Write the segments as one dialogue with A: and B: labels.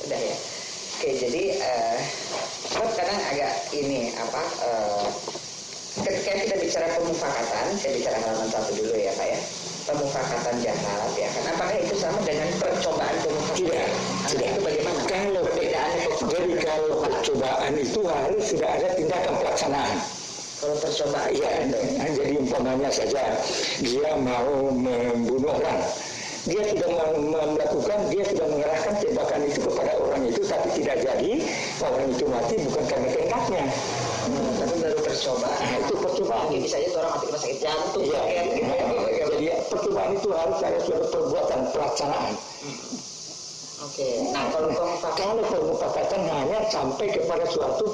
A: sudah ya. Oke, jadi kadang agak ini ketika kita bicara pemufakatan, saya bicara halaman 1 dulu ya Pak ya. Pemufakatan jahat ya kan, apakah itu sama dengan percobaan pemufakatan?
B: Tidak.
A: Itu bagaimana?
B: Kalau
A: perbedaannya?
B: Jadi kalau percobaan itu harus sudah ada tindakan pelaksanaan.
A: Kalau percobaan
B: ya, jadi umpamanya saja dia mau membunuh orang, dia sudah melakukan, dia sudah mengerahkan tembakan itu kepada orang itu, tapi tidak jadi, orang itu mati bukan karena tembaknya.
A: Tapi baru percobaan.
B: Nah, itu percobaan.
A: Mungkin bisa aja orang mati karena sakit jantung.
B: Iya. Jadi percobaan itu harus ada suatu perbuatan pelaksanaan.
A: Oke. Nah, kalau
B: pemufakatan hanya sampai kepada suatu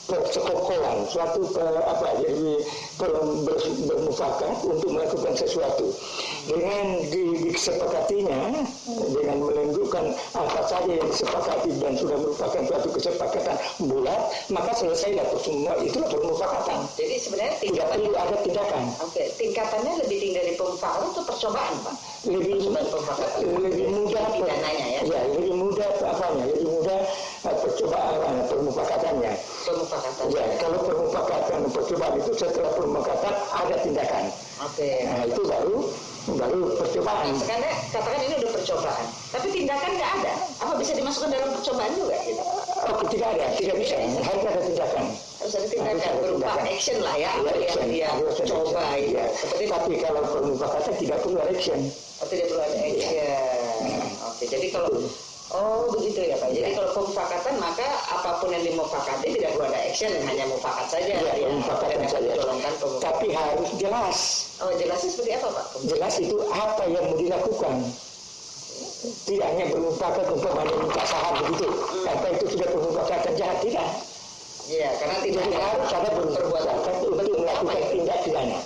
B: persekongkolan, suatu jadi bermufakat untuk melakukan sesuatu dengan disepakatinya, dengan menunjukkan apa saja yang disepakati dan sudah merupakan suatu kesepakatan bulat, maka selesailah semua, itulah permufakatan.
A: Jadi sebenarnya
B: tidak perlu ada tindakan.
A: Oke, tingkatannya lebih tinggi dari pemufakatan atau percobaan, Pak?
B: Lebih mudah
A: pidananya ya.
B: Ya, lebih mudah lebih mudah percobaan permufakatannya. Ya, kalau permufakatan percobaan itu setelah permufakatan ada tindakan.
A: Oke.
B: Nah, itu baru percobaan.
A: Nah, sekarang katakan ini udah percobaan, tapi tindakan nggak ada. Apa bisa dimasukkan dalam percobaan juga? Gitu?
B: Oh, tidak ada, tidak bisa. Harus ada tindakan.
A: Harus ada tindakan berupa action lah ya. Yang dia coba.
B: Ya. Tapi kalau permufakatan tidak perlu action.
A: Oh, tidak perlu ada action. Ya. Oke, jadi kalau begitu ya Pak. Jadi kalau pemufakatan maka apapun yang dimufakati tidak perlu ada action, hanya mufakat saja.
B: Ya, mufakatan saja. Tapi harus jelas.
A: Oh, jelasnya seperti apa Pak?
B: Jelas itu apa yang mau dilakukan. Tidak hanya bermufakat umpamanya minta saham begitu. Apa itu sudah permufakatan jahat, tidak.
A: Iya, karena tidak
B: harus ada perbuatan untuk melakukan tindak pidana.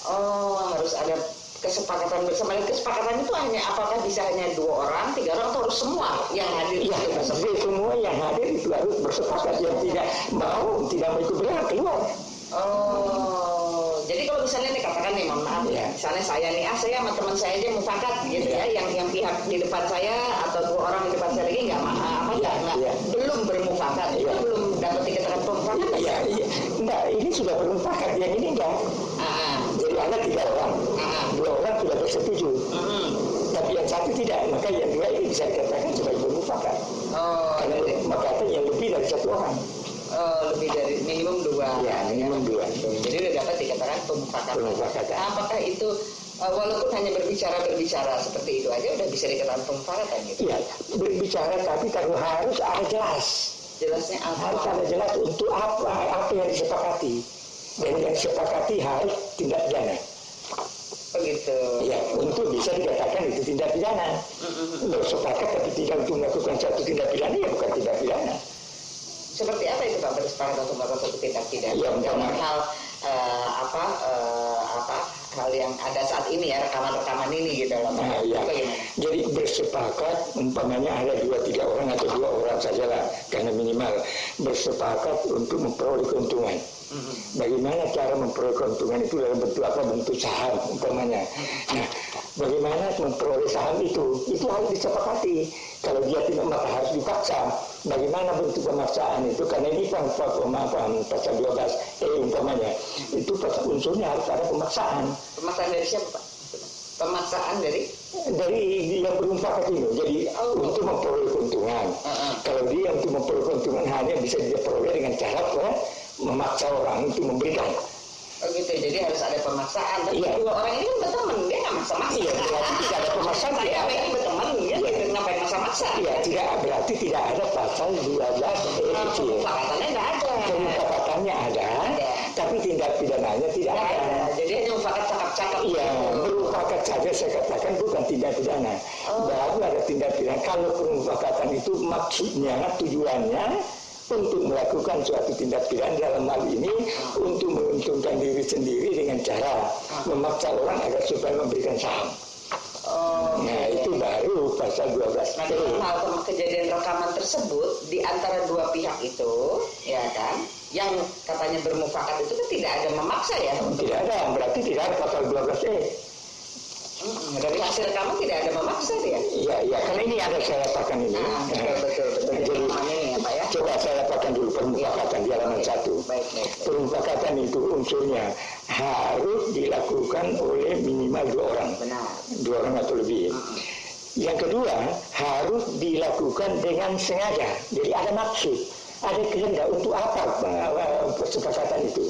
A: Oh, harus ada kesepakatan bersama. Kesepakatan itu apakah bisa hanya 2 orang, 3 orang, atau harus semua yang hadir?
B: Ya, semua yang hadir itu harus bersepakat. Yang tidak mau ikut berangkat keluar.
A: Oh, jadi kalau misalnya nih katakan nih, mohon maaf ya, misalnya saya sama teman saya aja mufakat gitu ya, yang pihak di depan saya atau 2 orang di depan saya lagi belum bermufakat, itu belum dapat dikatakan pemufakat.
B: Iya. Enggak, ini sudah bermufakat, yang ini enggak. Jadi ada 3 orang, 2 orang sudah bersetuju, tapi yang 1 tidak, maka yang 2 ini bisa dikatakan sebagai bermufakat. Karena mufakatan yang lebih dari 1 orang.
A: Lebih dari minimum 2.
B: Ya, minimum 2.
A: Jadi udah dapat dikatakan pemufakatan. Apakah itu walaupun hanya berbicara seperti itu aja udah bisa dikatakan pemufakatan gitu?
B: Iya, berbicara tapi harus ada jelas.
A: Jelasnya apa?
B: Harus ada jelas untuk apa yang disepakati. Dan yang disepakati harus tindak pidana.
A: Begitu.
B: Ya, untuk bisa dikatakan itu tindak pidana. Bersepakat tapi tidak untuk melakukan satu tindak pidana, ya bukan tindak pidana.
A: Seperti apa itu Pak bersepakat untuk melakukan satu tindak pidana?
B: Ya,
A: dalam hal hal yang ada saat ini ya, rekaman ini gitu loh. Bagaimana?
B: Jadi bersepakat umpamanya ada 2-3 orang atau 2 orang sajalah, karena minimal bersepakat untuk memperoleh keuntungan. Bagaimana cara memperoleh keuntungan itu dalam bentuk apa? Bentuk saham umpamanya. Nah, bagaimana memperoleh saham itu harus disepakati. Kalau dia tidak, maka harus dipaksa. Bagaimana bentuk pemaksaan itu? Karena ini kan pasal 12 umpamanya. Itu unsurnya harus ada pemaksaan.
A: Pemaksaan dari siapa Pak? Pemaksaan dari
B: yang bermufakat itu. Jadi untuk memperoleh keuntungan. Kalau dia untuk memperoleh keuntungan hanya bisa dia peroleh dengan cara memaksa orang untuk memberikan.
A: Oh gitu, jadi harus ada pemaksaan. Tapi 2 orang ini kan berteman, dia nggak maksa-maksa.
B: Iya, tidak ada pemaksaan.
A: Saya ini berteman, dia ngapain maksa-maksa?
B: Iya, berarti tidak ada pasal 12
A: Pemufakatannya nggak ada.
B: Pemufakatannya ada, tapi tindak pidananya tidak ada.
A: Jadi hanya mufakat cakap-cakap.
B: Iya, bermufakat saja saya katakan bukan tindak pidana. Baru ada tindak pidana. Kalau pemufakatan itu maksudnya, tujuannya untuk melakukan suatu tindak pidana, dalam hal ini untuk menguntungkan diri sendiri dengan cara memaksa orang agar supaya memberikan saham. Nah, itu baru pasal 12.
A: Nah, dalam hal kejadian rekaman tersebut di antara 2 pihak itu, ya kan, yang katanya bermufakat itu kan tidak ada memaksa ya?
B: Tidak ada, berarti tidak ada pasal 12
A: Dari hasil rekaman tidak ada memaksa dia.
B: Iya, karena ini ada saya katakan ini.
A: Betul.
B: Jadi
A: ini ya, Pak ya.
B: coba saya katakan dulu permufakatan di halaman 1.
A: Baik.
B: Permufakatan itu unsurnya harus dilakukan oleh minimal 2 orang.
A: Benar.
B: 2 orang atau lebih. Yang kedua, harus dilakukan dengan sengaja. Jadi ada maksud, ada kehendak untuk apa kesepakatan itu.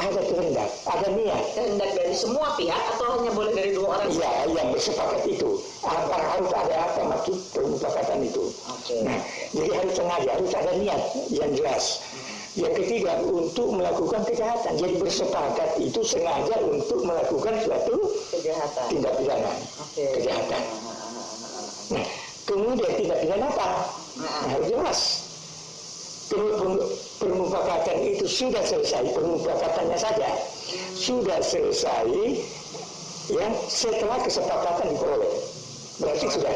B: Ada kehendak, ada niat.
A: Kehendak dari semua pihak atau hanya boleh dari 2 orang?
B: Iya, yang bersepakat itu. Harus ada apa maksud permufakatan itu. Nah, jadi harus sengaja, harus ada niat yang jelas. Yang ketiga, untuk melakukan kejahatan. Jadi bersepakat itu sengaja untuk melakukan suatu
A: kejahatan,
B: tindak pidana, kejahatan. Nah, kemudian tindak pidana apa? Harus jelas. Permufakatan itu sudah selesai, permufakatannya saja sudah selesai ya setelah kesepakatan diperoleh. Berarti sudah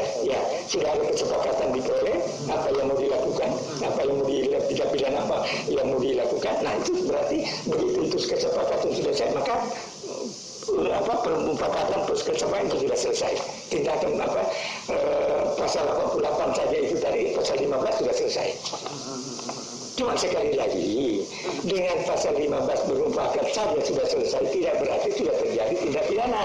B: ada kesepakatan diperoleh apa yang mau dilakukan, apa yang mau tidak pidana apa yang mau dilakukan. Nah itu berarti begitu itu kesepakatan sudah selesai, maka permufakatan kesepakatan itu sudah selesai. Tindakan pasal 88 saja itu dari pasal 15 sudah selesai. Cuma sekali lagi, dengan pasal 15 bermufakat saja sudah selesai, tidak berarti sudah terjadi tindak pidana.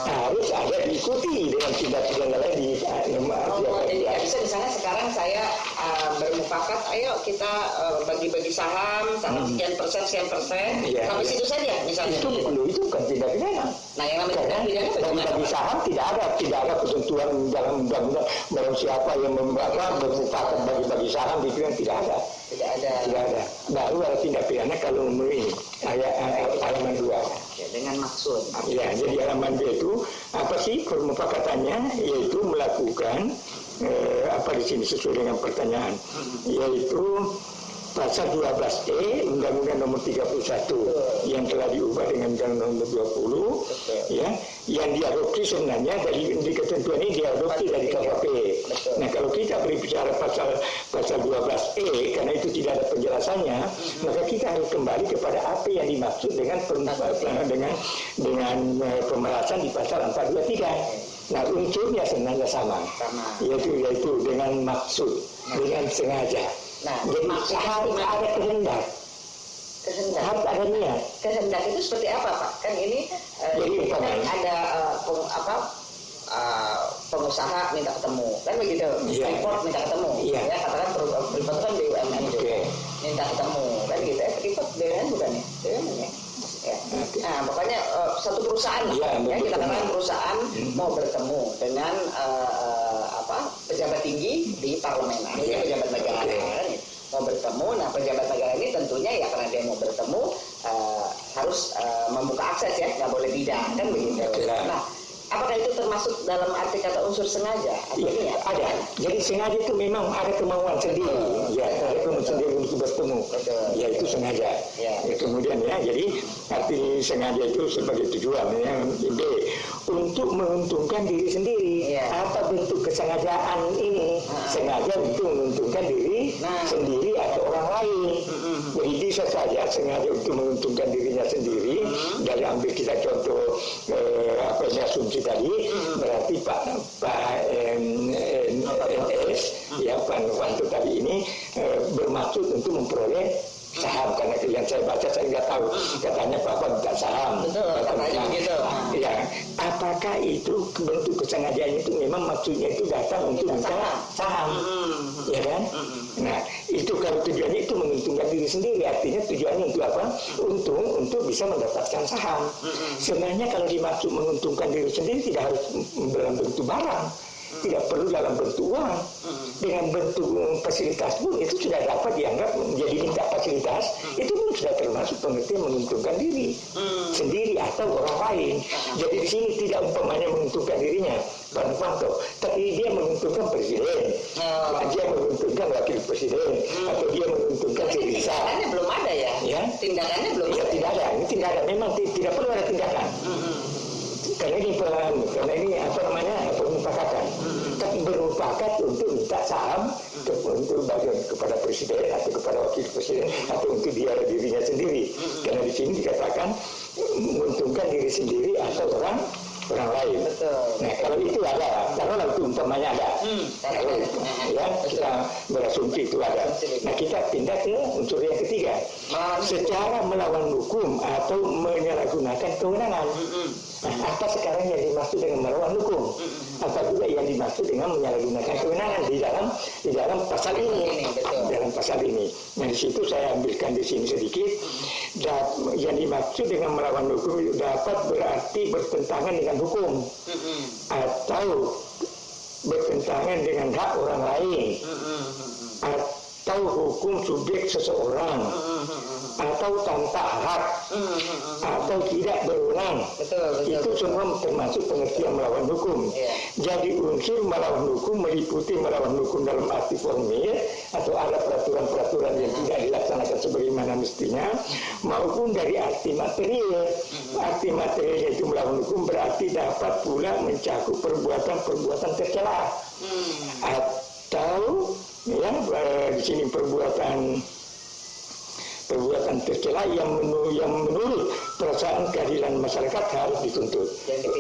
B: Harus ada diikuti dengan tindak pidana lain.
A: Jadi bisa misalnya sekarang saya bermufakat, ayo kita bagi-bagi saham sekian persen, sampai situ saja misalnya.
B: Itu bukan tindak pidana.
A: Nah yang namanya tindak pidana
B: bagi saham tidak ada ketentuan dalam undang-undang barang siapa yang bermufakat bagi-bagi saham itu yang tidak ada. Baru ada tindak pidana kalau memenuhi halaman 2.
A: Dengan maksud.
B: Ya, jadi halaman 2 itu apa sih permufakatannya? Yaitu melakukan apa di sini sesuai dengan pertanyaan, yaitu pasal 12E Undang-Undang Nomor 31 yang telah diubah dengan Undang-Undang Nomor 20 ya, yang diadopsi sebenarnya dari ketentuan ini diadopsi dari KPP. Nah kalau kita berbicara pasal 12E karena itu tidak ada penjelasannya, maka kita harus kembali kepada apa yang dimaksud dengan pemerasan di pasal 423. Nah unsurnya sebenarnya sama. Yaitu dengan maksud, dengan sengaja.
A: Nah,
B: jadi harus ada kehendak. Harus ada niat.
A: Kehendak itu seperti apa, Pak? Kan ini kan ada pengusaha minta ketemu, kan begitu? Freeport minta ketemu, ya katakan Freeport kan BUMN juga minta ketemu, kan gitu? Freeport BUMN bukan ya? BUMN ya? Nah, pokoknya satu perusahaan, kita katakan perusahaan mau bertemu dengan pejabat tinggi di parlemen, pejabat negara, mau bertemu. Nah, pejabat negara ini tentunya ya karena dia mau bertemu harus membuka akses ya, nggak boleh tidak, kan begitu. Nah, apakah itu termasuk dalam arti kata unsur sengaja?
B: Ada. Jadi sengaja itu memang ada kemauan sendiri. Ada kemauan sendiri untuk bertemu. Ya itu sengaja. Kemudian jadi arti sengaja itu sebagai tujuan. B, untuk menguntungkan diri sendiri. Apa bentuk kesengajaan ini? Sengaja untuk menguntungkan diri sendiri atau orang lain. Jadi bisa saja sengaja untuk menguntungkan dirinya sendiri. Dari ambil kita contoh asumsi tadi, berarti Pak Pak Novanto tadi ini bermaksud untuk memperoleh saham, karena yang saya baca saya nggak tahu, katanya Bapak minta saham.
A: Katanya begitu.
B: Ya, apakah itu bentuk kesengajaan itu memang maksudnya itu datang untuk minta saham, ya kan? Nah, itu kalau tujuannya itu menguntungkan diri sendiri, artinya tujuannya untuk apa? Untuk bisa mendapatkan saham. Sebenarnya kalau dimaksud menguntungkan diri sendiri tidak harus dalam bentuk barang. Tidak perlu dalam bentuk uang. Dengan bentuk fasilitas pun itu sudah dapat dianggap menjadi minta fasilitas. Itu pun sudah termasuk pengertian menguntungkan diri sendiri atau orang lain. Jadi di sini tidak umpamanya menguntungkan dirinya Pak Novanto, tapi dia menguntungkan presiden, dia menguntungkan wakil presiden, atau dia menguntungkan Sirisa.
A: Tindakannya belum ada ya? Tindakannya belum ada.
B: Tidak ada. Ini tindakan. Memang tidak perlu ada tindakan. Karena ini permufakatan. Tapi bermufakat untuk minta saham untuk bagian kepada presiden atau kepada wakil presiden atau untuk dirinya sendiri. Karena di sini dikatakan menguntungkan diri sendiri atau orang orang lain.
A: Betul.
B: Nah kalau itu ada, karena itu umpamanya ada. Kalau ya kita berasumsi itu ada. Nah kita pindah ke unsur yang ketiga, secara melawan hukum atau menyalahgunakan kewenangan. Nah, apa sekarang yang dimaksud dengan melawan hukum? Apa juga yang dimaksud dengan menyalahgunakan kewenangan di dalam pasal ini? Dalam pasal ini. Nah di situ saya ambilkan di sini sedikit. Yang dimaksud dengan melawan hukum itu dapat berarti bertentangan dengan hukum atau bertentangan dengan hak orang lain atau hukum subjek seseorang atau tanpa hak atau tidak berwenang. Itu semua termasuk pengertian melawan hukum. Jadi unsur melawan hukum meliputi melawan hukum dalam arti formil atau ada peraturan-peraturan yang tidak dilaksanakan sebagaimana mestinya, maupun dari arti material. Arti material itu melawan hukum berarti dapat pula mencakup perbuatan-perbuatan tercela atau ya di sini perbuatan tercela yang menurut perasaan keadilan masyarakat harus dituntut.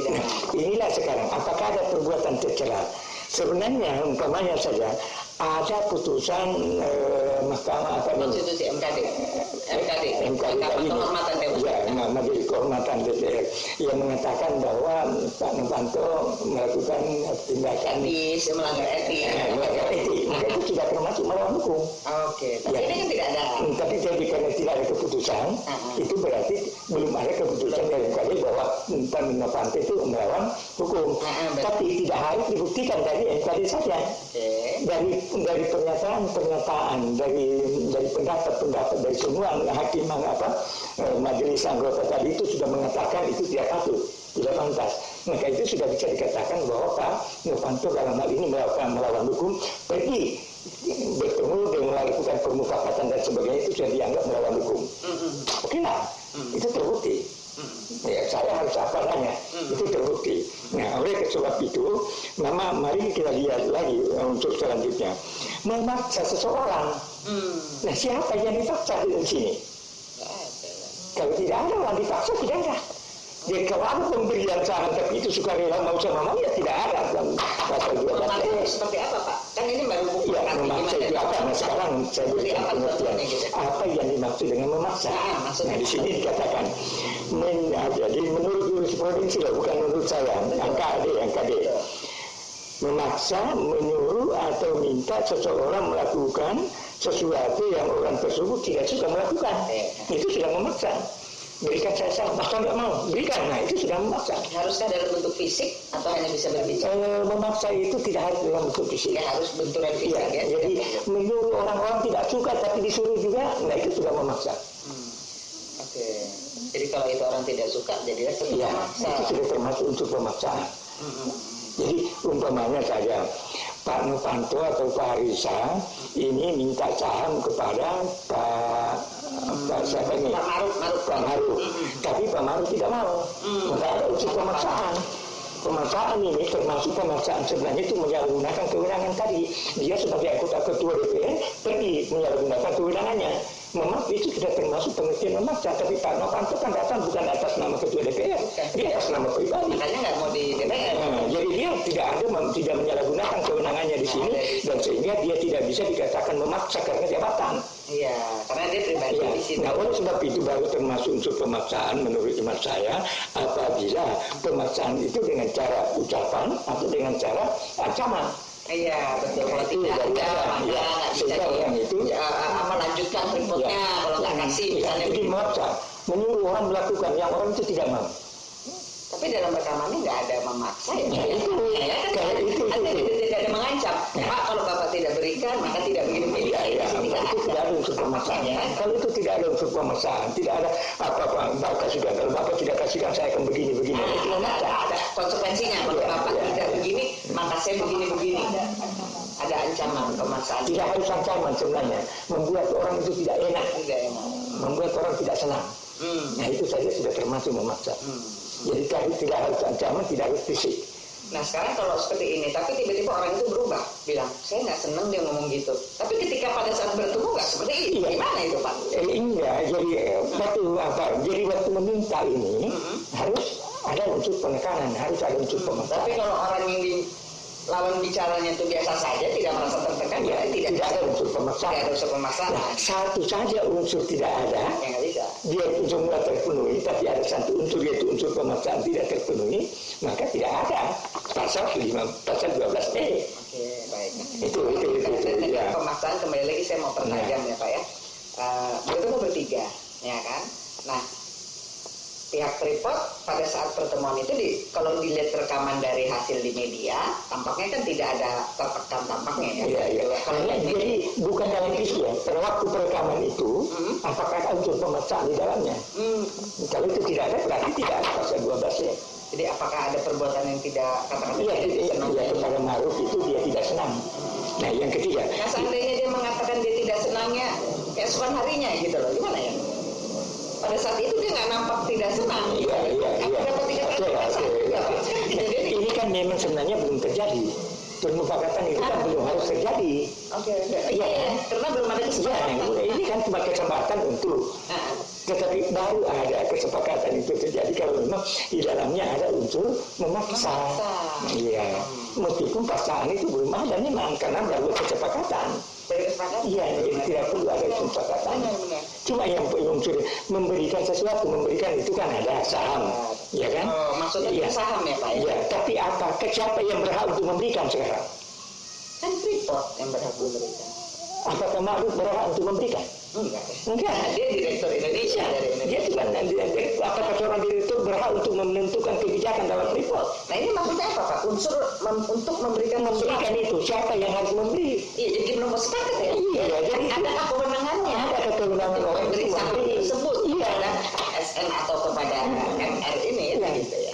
B: Nah, inilah sekarang apakah ada perbuatan tercela? Sebenarnya umpamanya saja ada putusan Mahkamah
A: Konstitusi MKD tadi
B: Majelis Kehormatan DPR yang mengatakan bahwa Pak Novanto melakukan tindakan
A: melanggar etik.
B: Maka itu tidak termasuk melawan hukum.
A: Tapi ini kan tidak ada.
B: Tapi jadi karena tidak ada keputusan, itu berarti belum ada keputusan dari MKD bahwa Pak Novanto itu melawan hukum. Tapi tidak harus dibuktikan dari MKD saja. Dari pernyataan, dari pendapat dari semua hakim majelis anggota tadi itu sudah mengatakan itu tidak patut, tidak pantas. Maka itu sudah bisa dikatakan bahwa Pak Novanto dalam hal ini melawan hukum, pergi bertemu dan melakukan permufakatan dan sebagainya, itu sudah dianggap melawan hukum. Oke lah, itu terbukti. Ya, saya harus apa nanya, itu terbukti. Nah, oleh sebab itu, mari kita lihat lagi untuk selanjutnya. Memaksa seseorang. Nah, siapa yang dipaksa di sini? Kalau tidak ada orang dipaksa, tidak ada. Jadi kalau ada pemberian saham tapi itu sukarela mau sama mau ya tidak ada dalam pasal 12.
A: Seperti apa Pak? Kan ini baru buku.
B: Ya, memaksa itu apa? Nah sekarang saya berikan pengertian. Apa yang dimaksud dengan memaksa? Nah di sini dikatakan jadi menurut jurisprudensi loh, bukan menurut saya. MKD. Memaksa, menyuruh atau minta seseorang melakukan sesuatu yang orang tersebut tidak suka melakukan. Itu sudah memaksa. Berikan saya saham, bahkan nggak mau berikan, nah itu sudah memaksa.
A: Haruskah dalam bentuk fisik atau hanya bisa berbicara?
B: Memaksa itu tidak harus dalam bentuk fisik.
A: Ya, harus benturan fisik ya.
B: Jadi menyuruh orang-orang tidak suka tapi disuruh juga, nah itu sudah memaksa.
A: Jadi kalau itu orang tidak suka, jadilah memaksa.
B: Itu sudah termasuk unsur pemaksaan. Jadi umpamanya saja Pak Novanto atau Pak Risa ini minta saham kepada Pak siapa ini? Pak Maruf. Tapi Pak Maruf tidak mau. Maka ada unsur pemaksaan. Pemaksaan ini termasuk pemaksaan sebenarnya itu menyalahgunakan kewenangan tadi. Dia sebagai anggota ketua DPR pergi menyalahgunakan kewenangannya. Memang itu sudah termasuk pengertian memaksa, tapi Pak Novanto kan datang bukan atas nama ketua DPR, dia atas nama pribadi.
A: Makanya nggak mau di DPR.
B: Jadi dia tidak menyalahgunakan kewenangannya di sini, dan sehingga dia tidak bisa dikatakan memaksa karena jabatan.
A: Iya, karena dia pribadi di sini.
B: Nah, oleh sebab itu baru termasuk unsur pemaksaan menurut hemat saya apabila pemaksaan itu dengan cara ucapan atau dengan cara ancaman.
A: Iya betul. Kalau tidak ada, maka nggak bisa melanjutkan reportnya. Kalau nggak kasih, misalnya.
B: Jadi memaksa, menyuruh orang melakukan yang orang itu tidak mau.
A: Tapi dalam rekamannya nggak ada memaksa ya.
B: Itu
A: tidak ada mengancam. Pak, kalau Bapak tidak berikan, maka tidak begini.
B: Itu tidak ada unsur pemaksaan. Kalau itu tidak ada unsur pemaksaan, tidak ada apa-apa. Bapak sudah, kalau Bapak tidak kasihkan, saya akan begini. Itu
A: ada konsekuensinya. Kalau Bapak tidak begini, maka saya begini. Ada ancaman pemaksaan.
B: Tidak harus ancaman sebenarnya. Membuat orang itu tidak enak. Membuat orang tidak senang. Nah itu saja sudah termasuk memaksa. Jadi tidak harus ancaman, tidak harus fisik.
A: Nah sekarang kalau seperti ini, tapi tiba-tiba orang itu berubah, bilang, saya nggak senang dia ngomong gitu. Tapi ketika pada saat bertemu nggak seperti itu, gimana itu Pak?
B: Jadi waktu meminta ini harus ada unsur penekanan, harus ada unsur pemaksaan.
A: Tapi kalau orang yang lawan bicaranya itu biasa saja, tidak merasa tertekan, ya
B: tidak ada unsur pemaksaan.
A: Tidak ada unsur pemaksaan.
B: Nah, satu saja unsur tidak ada,
A: ya nggak bisa.
B: Dia semua terpenuhi, tapi ada satu unsur yaitu unsur pemaksaan tidak terpenuhi, maka tidak ada pasal 12E.
A: Oke, baik.
B: Itu ya.
A: Pemaksaan kembali lagi saya mau pertajam ya Pak ya. Bertemu bertiga, ya kan? Nah, pihak Freeport pada saat pertemuan itu kalau dilihat rekaman dari hasil di media, tampaknya kan tidak ada tertekan tampaknya ya.
B: Iya. Jadi bukan dalam isu ya. Pada waktu perekaman itu, apakah ada unsur pemaksaan di dalamnya? Kalau itu tidak ada, berarti tidak ada pasal 12 ya.
A: Jadi apakah ada perbuatan yang tidak
B: Iya, kepada Ma'ruf itu dia tidak senang. Nah, yang ketiga.
A: Nah, seandainya dia mengatakan dia tidak senangnya keesokan harinya gitu loh, gimana ya? Pada saat itu dia nggak nampak tidak senang.
B: Iya. Ini kan memang sebenarnya belum terjadi. Permufakatan itu kan belum harus terjadi.
A: Oke.
B: Iya,
A: karena belum ada kesepakatan.
B: Ini kan cuma kesempatan untuk. Tetapi baru ada kesepakatan itu terjadi kalau memang di dalamnya ada unsur memaksa. Iya. Meskipun paksaan itu belum ada memang karena baru kesepakatan. Iya, jadi tidak perlu ada kesepakatan. Cuma yang unsur memberikan sesuatu, memberikan itu kan ada saham, ya kan?
A: Maksudnya saham ya Pak?
B: Iya, tapi apa? Siapa yang berhak untuk memberikan sekarang?
A: Kan Freeport yang berhak memberikan.
B: Apakah Ma'ruf berhak untuk memberikan? Enggak.
A: Dia direktur Indonesia dari Indonesia.
B: Dia bukan apakah seorang direktur berhak untuk menentukan kebijakan dalam Freeport?
A: Nah ini maksudnya apa Pak? Unsur untuk memberikan
B: itu siapa yang harus memberi?
A: Iya, jadi belum sepakat ya.
B: Iya, jadi
A: ada kewenangannya.
B: Ada kewenangan orang
A: memberi saham tersebut.
B: Iya.
A: Kepada SN atau kepada MR ini gitu ya.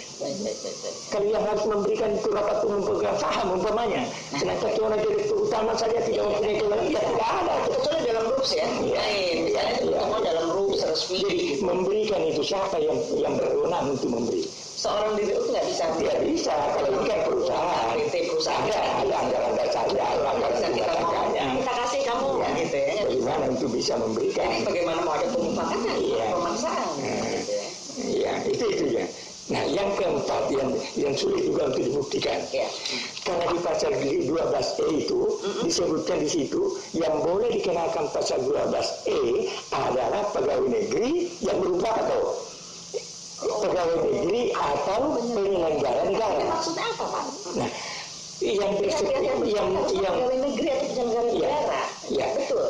B: Kalau yang harus memberikan itu rapat umum pegang saham umpamanya. Sedangkan seorang direktur utama saja tidak mempunyai kewenangan, ya tidak ada.
A: Kecuali dalam rules ya. Misalnya itu ketemu dalam rules resmi.
B: Jadi memberikan itu siapa yang berwenang untuk memberi?
A: Seorang direktur nggak bisa.
B: Tidak bisa. Kalau ini kan perusahaan.
A: PT perusahaan.
B: Ada anggaran dasarnya.
A: Kita kasih kamu gitu ya.
B: Bagaimana untuk bisa memberikan?
A: Bagaimana mau ada pemufakatan? Pemaksaan.
B: Iya, itu ya. Nah, yang keempat yang sulit juga untuk dibuktikan. Karena di pasal 12E itu disebutkan di situ yang boleh dikenakan pasal 12E adalah pegawai negeri yang berupa atau pegawai negeri atau penyelenggara negara.
A: Maksudnya apa, Pak?
B: Nah, yang
A: pegawai negeri atau penyelenggara negara.
B: Ya, betul.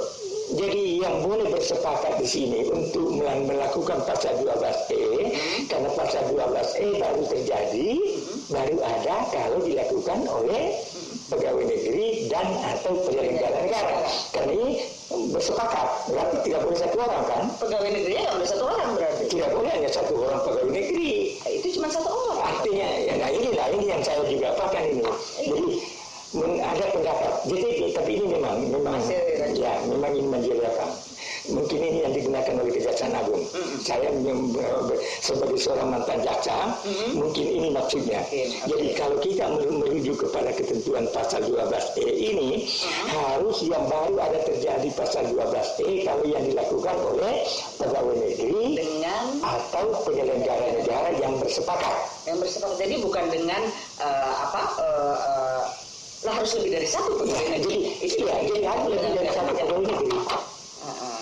B: Jadi yang boleh bersepakat di sini untuk melakukan pasal 12E, karena pasal 12E baru terjadi, baru ada kalau dilakukan oleh pegawai negeri dan atau penyelenggara negara. Karena ini bersepakat, berarti tidak boleh satu orang kan?
A: Pegawai negeri nggak boleh satu orang berarti?
B: Tidak boleh hanya satu orang pegawai negeri.
A: Itu cuma satu orang.
B: Artinya, ini yang saya juga apakan ini. Jadi ada pendapat. Jadi tapi ini memang ini menjelaskan. Mungkin ini yang digunakan oleh Kejaksaan Agung. Saya sebagai seorang mantan jaksa, mungkin ini maksudnya. Jadi kalau kita merujuk kepada ketentuan pasal 12E ini, harus yang baru ada terjadi pasal 12E kalau yang dilakukan oleh pegawai negeri dengan atau penyelenggara negara yang bersepakat. Yang bersepakat.
A: Jadi bukan dengan harus lebih dari satu pegawai negeri.
B: Jadi harus lebih dari satu pegawai negeri.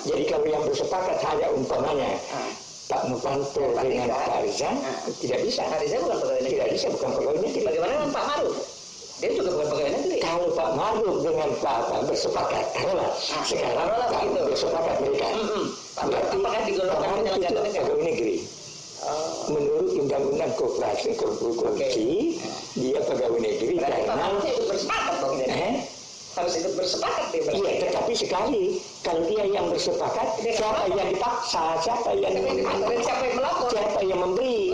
B: Jadi kalau yang bersepakat hanya umpamanya Pak Novanto dengan Pak Riza, tidak bisa.
A: Pak Riza bukan pegawai negeri.
B: Tidak bisa, bukan pegawai negeri.
A: Bagaimana dengan Pak Ma'ruf? Dia juga bukan pegawai negeri.
B: Kalau Pak Ma'ruf dengan Pak bersepakat, sekarang bersepakat mereka. Berarti
A: apakah digolongkan penyelenggara negara?
B: Pegawai negeri. Menurut Undang-Undang Korporasi, dia pegawai negeri karena
A: ikut bersepakat dong harus ikut bersepakat dia.
B: Iya, tetapi sekali kalau dia yang bersepakat, siapa yang dipaksa, siapa yang
A: melapor,
B: siapa yang memberi.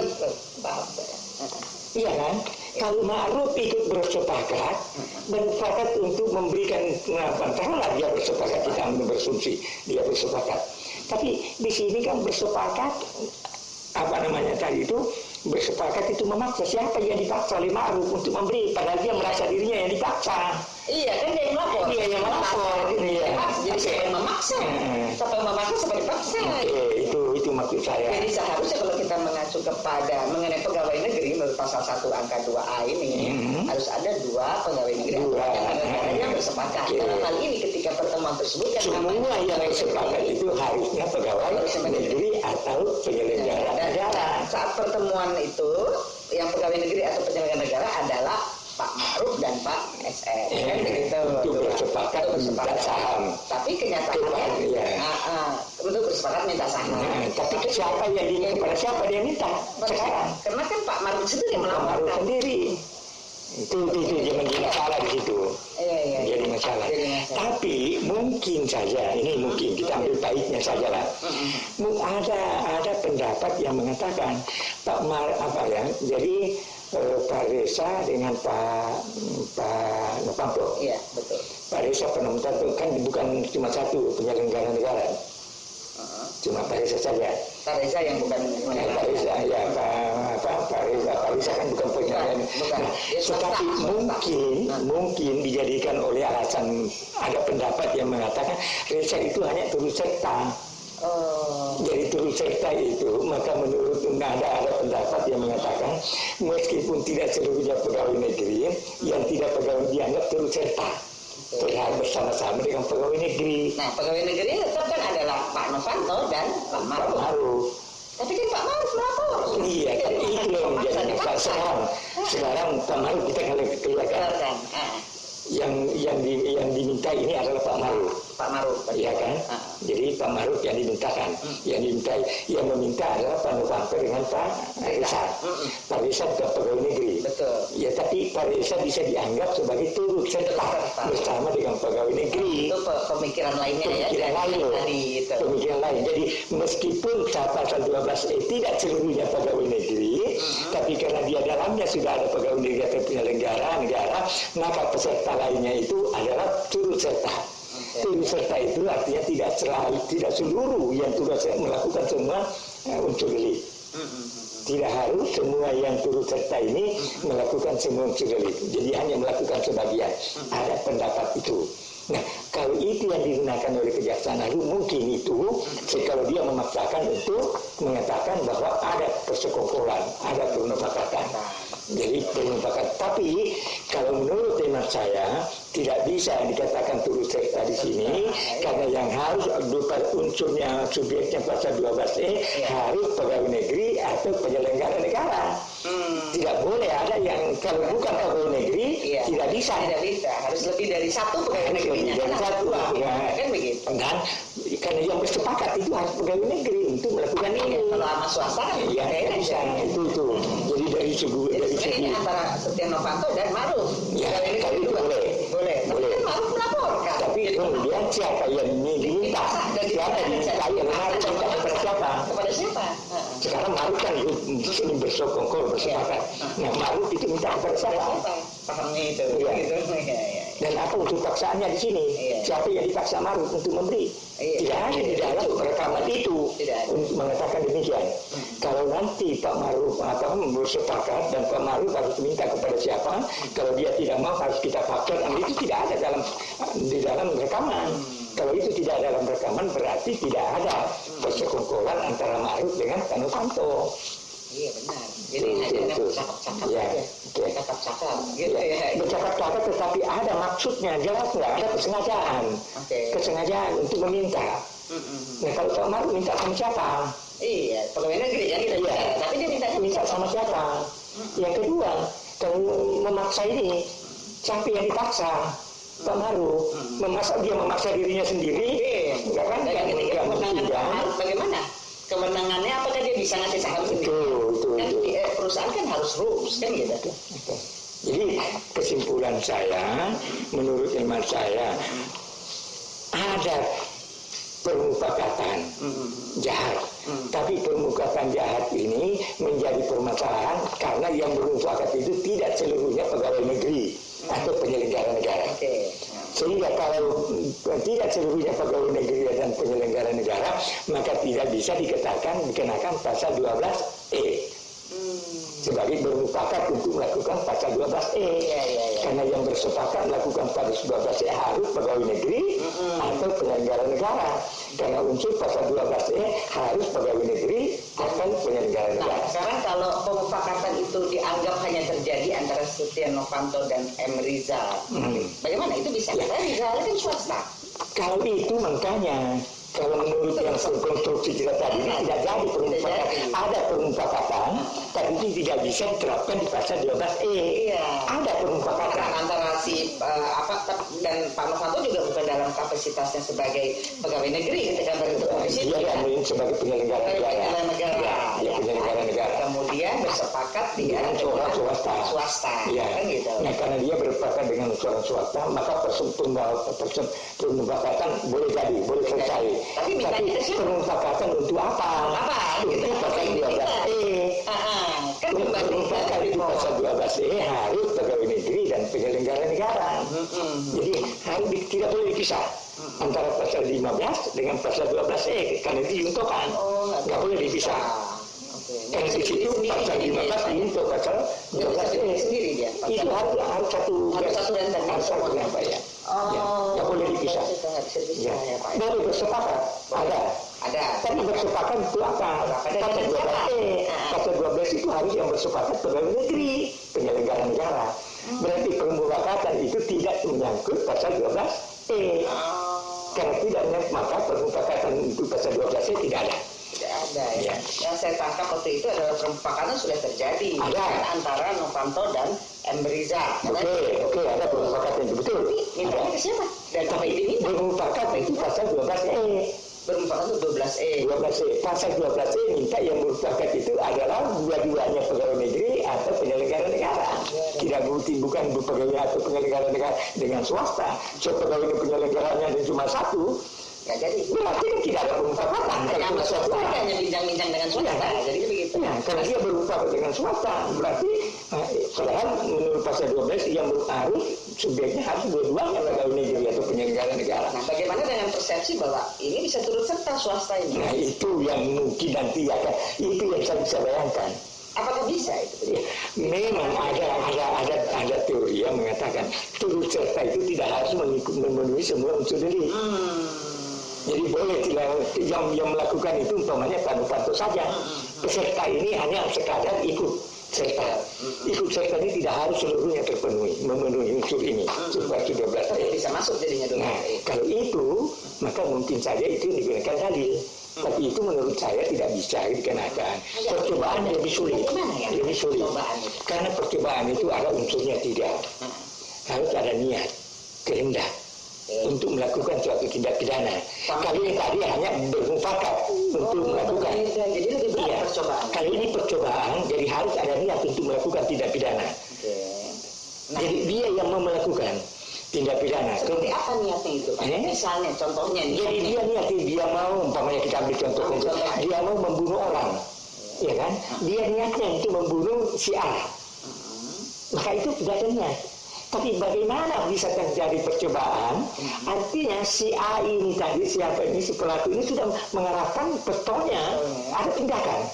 B: Iya kan? Kalau Ma'ruf ikut bersepakat untuk memberikan taruhlah dia bersepakat, kita berasumsi dia bersepakat. Tapi di sini kan bersepakat tadi itu bersepakat itu memaksa. Siapa yang dipaksa oleh Ma'ruf untuk memberi, padahal dia merasa dirinya yang dipaksa.
A: Iya kan dia yang melapor.
B: Iya yang melapor.
A: Jadi siapa yang memaksa? Siapa yang memaksa, siapa dipaksa?
B: Itu maksud saya.
A: Jadi seharusnya kalau kita mengacu kepada mengenai pegawai negeri menurut pasal 1 angka 2A ini harus ada 2 pegawai negeri yang bersepakat. Dalam hal ini ketika pertemuan tersebut kan
B: semua yang bersepakat itu harusnya pegawai negeri atau penyelenggara negara.
A: Saat pertemuan itu yang pegawai negeri atau penyelenggara negara adalah Pak Ma'ruf dan Pak SR kan begitu.
B: Itu bersepakat minta saham.
A: Tapi kenyataannya untuk bersepakat minta saham.
B: Tapi siapa yang kepada siapa dia minta sekarang?
A: Karena kan Pak Ma'ruf sendiri melaporkan
B: sendiri. Itu dia menjadi masalah di situ. Jadi masalah. Tapi mungkin saja, ini mungkin kita ambil baiknya saja lah. Ada pendapat yang mengatakan Pak jadi Pak Reza dengan Pak Novanto.
A: Iya, betul.
B: Pak Reza Novanto kan bukan cuma satu penyelenggara negara. Cuma Pak Reza saja.
A: Pak Reza yang bukan
B: Pak Reza ya Pak Reza kan bukan penyelenggara. Tetapi mungkin dijadikan oleh alasan ada pendapat yang mengatakan Reza itu hanya turut serta. Jadi turut serta itu, maka menurut ada pendapat yang mengatakan meskipun tidak seluruhnya pegawai negeri yang tidak pegawai dianggap turut serta terhadap bersama-sama dengan pegawai negeri.
A: Nah, pegawai negeri tetap kan adalah Pak Novanto dan Pak Ma'ruf. Tapi kan Pak Ma'ruf melapor.
B: Iya, kan itu yang menjadi masalah. Sekarang Pak Ma'ruf kita kelihatan. Yang diminta ini adalah Pak Ma'ruf.
A: Pak Ma'ruf,
B: iya kan? Jadi Pak Ma'ruf yang dimintakan, yang meminta adalah Pak Novanto dengan Pak Reza. Pak Reza bukan pegawai negeri.
A: Betul.
B: Ya, tapi Pak Reza bisa dianggap sebagai turut serta bersama dengan pegawai negeri.
A: Itu pemikiran lainnya
B: Pemikiran lain. Jadi meskipun pasal 12E tidak seluruhnya pegawai negeri, tapi karena dia dalamnya sudah ada pegawai negeri atau penyelenggara negara, maka peserta lainnya itu adalah turut serta. Turut serta itu artinya tidak seluruh yang turut serta melakukan semua unsur delik. Tidak harus semua yang turut serta ini melakukan semua unsur delik. Jadi hanya melakukan sebagian. Ada pendapat itu. Nah, kalau itu yang digunakan oleh Kejaksaan Agung, mungkin itu kalau dia memaksakan untuk mengatakan bahwa ada persekongkolan, ada permufakatan. Jadi permufakatan. Tapi kalau menurut hemat saya tidak bisa dikatakan turut serta di sini karena yang harus unsurnya subjeknya pasal 12E harus pegawai negeri atau penyelenggara negara. Tidak boleh ada yang kalau bukan pegawai negeri tidak bisa.
A: Tidak bisa. Harus lebih dari satu pegawai negeri.
B: Dan satu
A: kan begitu.
B: Dan karena yang bersepakat itu harus pegawai negeri untuk melakukan ini.
A: Kalau sama swasta kan
B: tidak bisa. Itu. Jadi dari segi
A: antara Setia Novanto dan Ma'ruf.
B: Ya, kalau itu boleh.
A: Tapi kan Ma'ruf melaporkan.
B: Tapi kemudian siapa yang diminta? Siapa yang diminta? Yang Ma'ruf minta kepada siapa?
A: Kepada siapa?
B: Sekarang Ma'ruf kan di sini bersekongkol bersepakat. Nah, Ma'ruf itu minta kepada siapa?
A: Pahamnya itu.
B: Dan apa untuk paksaannya di sini? Siapa yang dipaksa Ma'ruf untuk memberi? Tidak ada di dalam rekaman itu untuk mengatakan demikian. Kalau nanti Pak Ma'ruf bersepakat dan Pak Ma'ruf harus minta kepada siapa, kalau dia tidak mau harus kita paksa, itu tidak ada di dalam rekaman. Kalau itu tidak dalam rekaman berarti tidak ada persekongkolan antara Ma'ruf dengan Pak Novanto.
A: Iya benar. Jadi hanya bercakap-cakap aja. Bercakap-cakap gitu ya.
B: Bercakap-cakap tetapi ada maksudnya, jelas nggak? Ada kesengajaan. Kesengajaan untuk meminta. Nah kalau Pak Ma'ruf minta sama siapa?
A: Iya, pegawai negeri ya kita bisa. Tapi dia minta
B: sama siapa? Yang kedua, kalau memaksa ini, siapa yang dipaksa? Pak Ma'ruf. Dia memaksa dirinya sendiri. Enggak kan?
A: Bagaimana? Kewenangannya apakah dia bisa ngasih saham sendiri? Kan perusahaan kan harus rules kan gitu.
B: Jadi kesimpulan saya, menurut hemat saya, ada permufakatan jahat. Tapi permufakatan jahat ini menjadi permasalahan karena yang bermufakat itu tidak seluruhnya pegawai negeri atau penyelenggara negara. Sehingga kalau tidak seluruhnya pegawai negeri dan penyelenggara negara, maka tidak bisa dikenakan pasal 12E. Sebagai bermufakat untuk melakukan pasal 12E. Karena yang bersepakat melakukan pasal 12E harus pegawai negeri atau penyelenggara negara. Karena unsur pasal 12E harus pegawai negeri atau penyelenggara negara.
A: Nah, sekarang kalau pemufakatan itu dianggap hanya terjadi antara Setia Novanto dan M. Rizal, bagaimana itu bisa?
B: Ya.
A: Karena Rizal kan swasta.
B: Kalau itu makanya, kalau menurut yang konstruksi kita tadi tidak jadi pemufakatan. Ada pemufakatan, tapi itu tidak bisa diterapkan di pasal 12E.
A: Iya.
B: Ada pemufakatan
A: Antara si dan Pak Novanto juga bukan dalam kapasitasnya sebagai pegawai negeri ketika berbentuk komisi.
B: Dia yang sebagai penyelenggara negara. Ya, penyelenggara negara.
A: Kemudian bersepakat dia
B: dengan swasta.
A: Ya. Kan gitu.
B: Nah, karena dia bersepakat dengan swasta, maka pemufakatan boleh jadi, boleh selesai.
A: Tapi
B: pemufakatan untuk apa? Untuk pasal 12E.
A: Kan
B: pemufakatan itu pasal 12E harus pegawai negeri dan penyelenggara negara. Jadi tidak boleh dipisah antara pasal 15 dengan pasal 12E karena itu diuntungkan. Nggak boleh dipisah. Karena di situ pasal 15 diuntuk pasal 12E
A: sendiri dia.
B: Itu harus satu
A: dan
B: apa ya? Nggak boleh dipisah. Ya. Boleh bersepakat, ada. Tapi bersepakat itu apa? Pasal 12E. Pasal 12 itu harus yang bersepakat pegawai negeri, penyelenggara negara. Berarti pemufakatan itu tidak menyangkut pasal 12E. Karena tidak menyangkut, maka pemufakatan itu pasal 12E tidak ada.
A: Tidak ada ya. Yang saya tangkap waktu itu adalah pemufakatan sudah terjadi antara Novanto dan M. Rizal.
B: Oke, ada pemufakatan itu betul.
A: Mintanya ke siapa? Dan apa ini minta?
B: Pemufakatan itu pasal 12E.
A: Bermufakat itu 12E.
B: Pasal 12E minta yang bermufakat itu adalah dua-duanya pegawai negeri atau penyelenggara negara. Tidak bukan pegawai atau penyelenggara negara dengan swasta. So pegawai penyelenggaranya ada cuma satu.
A: Nggak jadi.
B: Berarti kan tidak ada pemufakatan.
A: Kalau swasta hanya bincang-bincang dengan swasta. Jadi begitu.
B: Ya, karena dia bermufakat dengan swasta. Berarti padahal menurut pasal 12 yang harus subjeknya harus dua-duanya pegawai negeri atau penyelenggara negara.
A: Nah, bagaimana dengan persepsi bahwa ini bisa turut serta swasta ini?
B: Nah, itu yang mungkin nanti akan, itu yang saya bisa bayangkan.
A: Apakah bisa itu?
B: Ya, memang ada teori yang mengatakan turut serta itu tidak harus memenuhi semua unsur delik. Jadi boleh yang melakukan itu umpamanya Pak Novanto saja. Peserta ini hanya sekadar ikut serta. Ikut serta ini tidak harus seluruhnya memenuhi unsur ini. Seperti 12.
A: Tapi bisa masuk jadinya dong.
B: Nah, kalau itu maka mungkin saja itu digunakan dalil. Tapi itu menurut saya tidak bisa dikenakan. Percobaan lebih sulit. Lebih sulit. Karena percobaan itu ada unsurnya tidak. Harus ada niat, kehendak untuk melakukan suatu tindak pidana. Kali ini tadi hanya bermufakat untuk melakukan.
A: Jadi lebih berat percobaan.
B: Kali ini percobaan, jadi harus ada niat untuk melakukan tindak pidana. Jadi dia yang mau melakukan tindak pidana.
A: Seperti apa niatnya itu, Pak? Misalnya, contohnya.
B: Jadi dia mau, umpamanya kita ambil contoh, dia mau membunuh orang, ya kan? Dia niatnya itu membunuh si A. Maka itu tidak ada niat. Tapi bagaimana bisa terjadi percobaan? Artinya si A ini tadi, siapa ini, si pelaku ini sudah mengarahkan pistolnya, ada tindakan.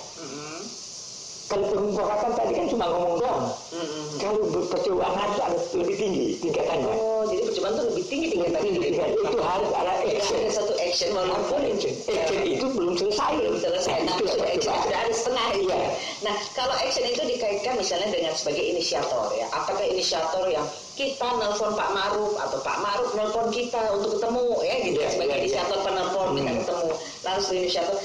B: Kalau pemufakatan tadi kan cuma ngomong doang. Kalau percobaan harus ada lebih tinggi tingkatannya.
A: Jadi percobaan itu lebih tinggi tingkatannya.
B: Itu harus ada action.
A: Ada satu action walaupun
B: action itu belum selesai.
A: Nah, itu sudah ada setengah.
B: Iya.
A: Nah, kalau action itu dikaitkan misalnya dengan sebagai inisiator ya. Apakah inisiator yang kita nelpon Pak Maruf atau Pak Maruf nelpon kita untuk ketemu ya gitu sebagai inisiator penelpon kita ketemu. Lalu sebagai inisiator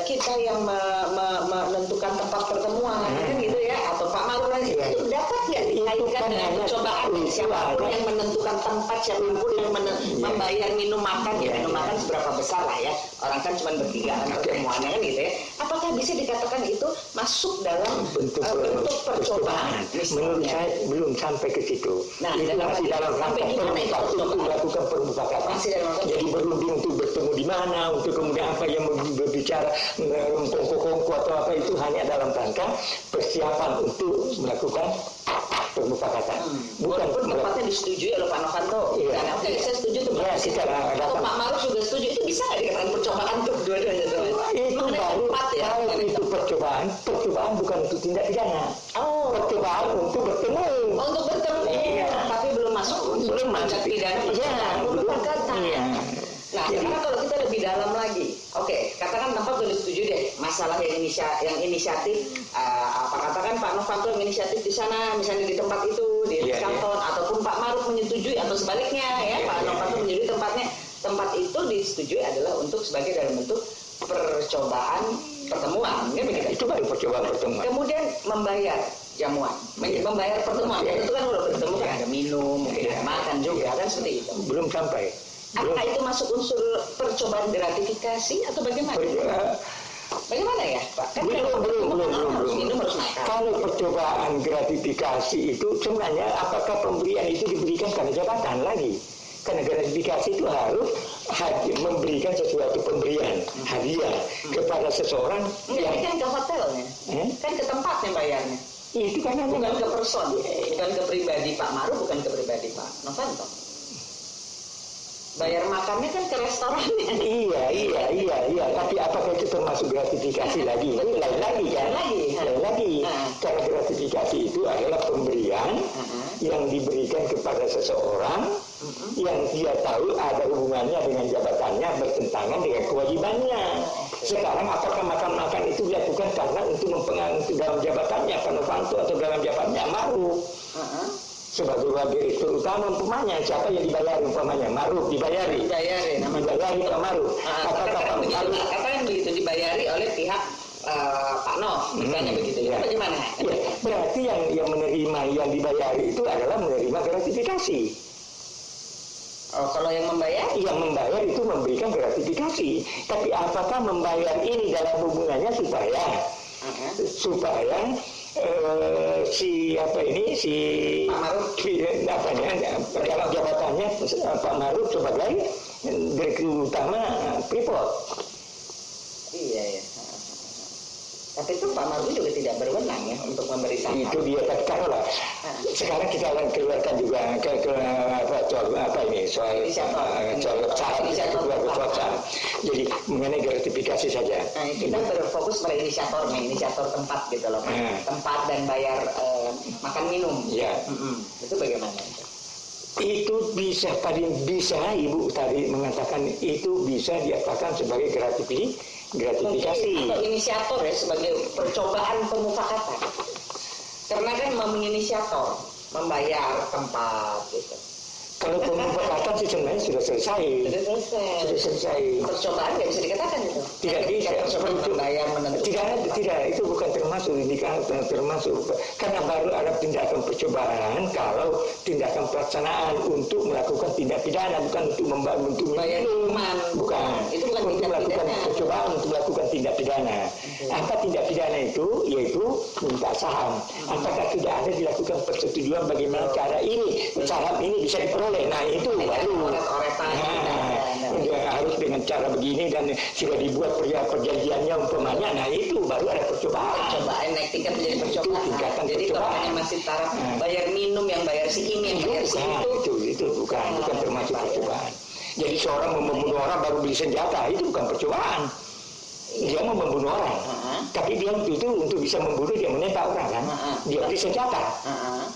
A: kita yang menentukan tempat pertemuan kan gitu ya, atau Pak Maruf itu dapat nggak dikaitkan dengan percobaan siapapun yang menentukan tempat, siapapun yang membayar minum makan ya, minum makan seberapa besar lah ya, orang kan cuma bertiga pertemuannya kan gitu ya, apakah bisa dikatakan itu masuk dalam bentuk percobaan?
B: Menurut saya belum sampai ke situ.
A: Nah,
B: itu masih dalam rangka untuk melakukan permufakatan. Jadi berunding untuk bertemu di mana, untuk kemudian apa yang berbicara kongko atau apa, itu hanya dalam rangka persiapan untuk melakukan permufakatan.
A: Bukan tempatnya disetujui oleh Pak Novanto.
B: Iya.
A: Oke, saya setuju tuh.
B: Ya, secara
A: Pak Maruf juga setuju. Itu bisa nggak dikatakan percobaan untuk dua-duanya?
B: Itu baru kalau itu percobaan bukan untuk tindak pidana. Percobaan untuk bertemu.
A: Untuk bertemu.
B: Iya.
A: Tapi belum masuk.
B: Belum masuk
A: pidana.
B: Iya.
A: Percobaan.
B: Iya.
A: Nah, karena kalau kita lebih masalah yang inisiatif, katakan Pak Novanto yang inisiatif di sana, misalnya di tempat itu di Rizkanton, ataupun Pak Maruf menyetujui atau sebaliknya ya, Pak Novanto menyetujui tempat itu disetujui adalah untuk sebagai dalam bentuk percobaan pertemuan, kan begitu?
B: Itu baru percobaan pertemuan.
A: Kemudian membayar jamuan, membayar pertemuan, itu kan udah bertemu kan ada minum, mungkin ada makan juga kan seperti itu.
B: Belum sampai.
A: Apakah itu masuk unsur percobaan gratifikasi atau bagaimana? Bagaimana ya, Pak? Kan
B: belum.
A: Minum harus makan.
B: Kalau percobaan gratifikasi itu sebenarnya apakah pemberian itu diberikan karena jabatan lagi? Karena gratifikasi itu harus memberikan sesuatu pemberian, hadiah kepada seseorang.
A: Ini kan ke hotelnya, kan ke tempatnya bayarnya.
B: Itu kan
A: bukan ke person, bukan ke pribadi Pak Maruf, bukan ke pribadi Pak Novanto. Bayar makannya kan ke restorannya.
B: Iya. Tapi apakah itu termasuk gratifikasi lagi? Ini lain lagi kan? Lain lagi. Karena gratifikasi itu adalah pemberian yang diberikan kepada seseorang yang dia tahu ada hubungannya dengan jabatannya, bertentangan dengan kewajibannya. Sekarang apakah makan-makan itu dilakukan karena untuk mempengaruhi dalam jabatannya Pak Novanto atau dalam jabatannya Maruf? Sebagai direktur utama umpamanya, siapa yang dibayar umpamanya? Maruf dibayari Pak Maruf. Apakah Pak Maruf
A: yang begitu dibayari oleh pihak Pak Nov, misalnya begitu ya? Bagaimana?
B: Ya, berarti yang menerima, yang dibayari itu adalah menerima gratifikasi.
A: Oh, kalau yang membayar?
B: Yang membayar itu memberikan gratifikasi. Tapi apakah membayar ini dalam hubungannya supaya si Pak Maruf dalam jabatannya Pak Maruf sebagai direktur utama Freeport.
A: Iya. Tapi itu Pak Maruf juga tidak berwenang ya untuk memberi saham.
B: Itu dia katakanlah. Sekarang kita akan keluarkan juga soal saham. Jadi mengenai gratifikasi saja.
A: Kita berfokus pada inisiator tempat gitu loh, tempat dan bayar makan minum.
B: Ya.
A: Itu bagaimana?
B: Itu paling bisa Ibu tadi mengatakan itu bisa diapakan sebagai gratifikasi.
A: Atau inisiator ya, sebagai percobaan pemufakatan. Karena kan menginisiator, membayar tempat gitu.
B: Kalau pemufakatan sih sebenarnya sudah selesai.
A: Percobaan nggak bisa dikatakan itu.
B: Tidak bisa.
A: Membayar menentukan.
B: Tidak, itu bukan termasuk. Karena baru ada tindakan percobaan kalau tindakan pelaksanaan untuk melakukan tindak pidana, bukan untuk
A: membayar hukuman.
B: Bukan. Itu bukan untuk melakukan percobaan untuk melakukan tindak pidana. Apa tindak pidana itu? Yaitu minta saham. Apakah tidak ada dilakukan persetujuan bagaimana cara ini saham ini bisa diperoleh? Nah itu baru harus dengan cara begini dan sudah dibuat perjanjiannya umpamanya. Nah itu baru ada percobaan naik tingkat menjadi percobaan.
A: Jadi kalau hanya masih taraf bayar minum yang bayar si ini yang bayar si
B: itu bukan termasuk percobaan. Jadi seorang membunuh orang baru beli senjata itu bukan percobaan. Dia mau membunuh orang, tapi dia itu untuk bisa membunuh dia menembak orang kan, dia beli senjata,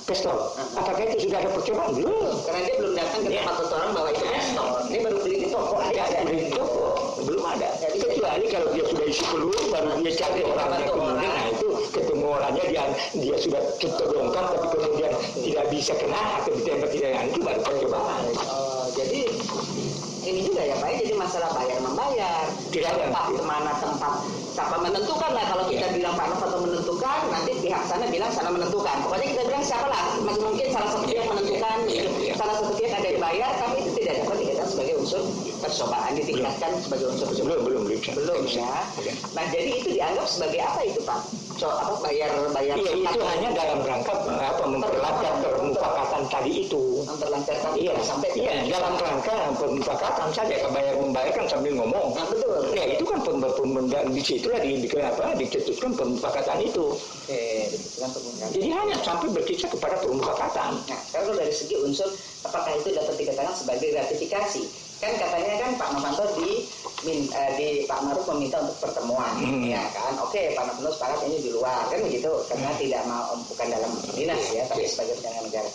B: pistol. Apakah itu sudah ada percobaan? Belum.
A: Karena dia belum datang ke tempat orang bawa itu pistol. Dia baru beli di toko aja.
B: Beli di toko, belum ada. Kecuali kalau dia sudah isi peluru, baru dia cari orangnya kemudian, nah itu ketemu orangnya dia sudah tertolongkan, tapi kemudian tidak bisa kena atau ditembak tidak, itu baru percobaan.
A: Jadi ini juga ya Pak, jadi masalah bayar membayar, tempat kemana tempat, siapa menentukan lah. Kalau kita bilang Pak Novanto menentukan, nanti pihak sana bilang sana menentukan. Pokoknya kita bilang siapa lah, mungkin salah satu pihak menentukan, salah satu pihak ada dibayar, tapi itu tidak dapat dikatakan sebagai unsur percobaan, ditingkatkan sebagai unsur percobaan. Belum ya. Nah jadi itu dianggap sebagai apa itu Pak? Bayar.
B: Iya itu hanya dalam rangka memperlancar permufakatan tadi itu.
A: Memperlancarkan sampai.
B: Iya dalam rangka permufakatan saja. Membayar kan sambil ngomong.
A: Nah, betul.
B: Ya itu kan di situlah dicetuskan permufakatan itu.
A: Oke, dicetuskan permufakatan.
B: Jadi hanya sampai berkisar kepada permufakatan.
A: Nah, kalau dari segi unsur apakah itu dapat dikatakan sebagai gratifikasi? Kan katanya kan Pak Novanto di Pak Maruf meminta untuk pertemuan, ya kan? Oke, Pak Novanto sepakat ini di luar kan begitu, karena tidak mau bukan dalam dinas ya, tapi sebagai penyelenggara negara.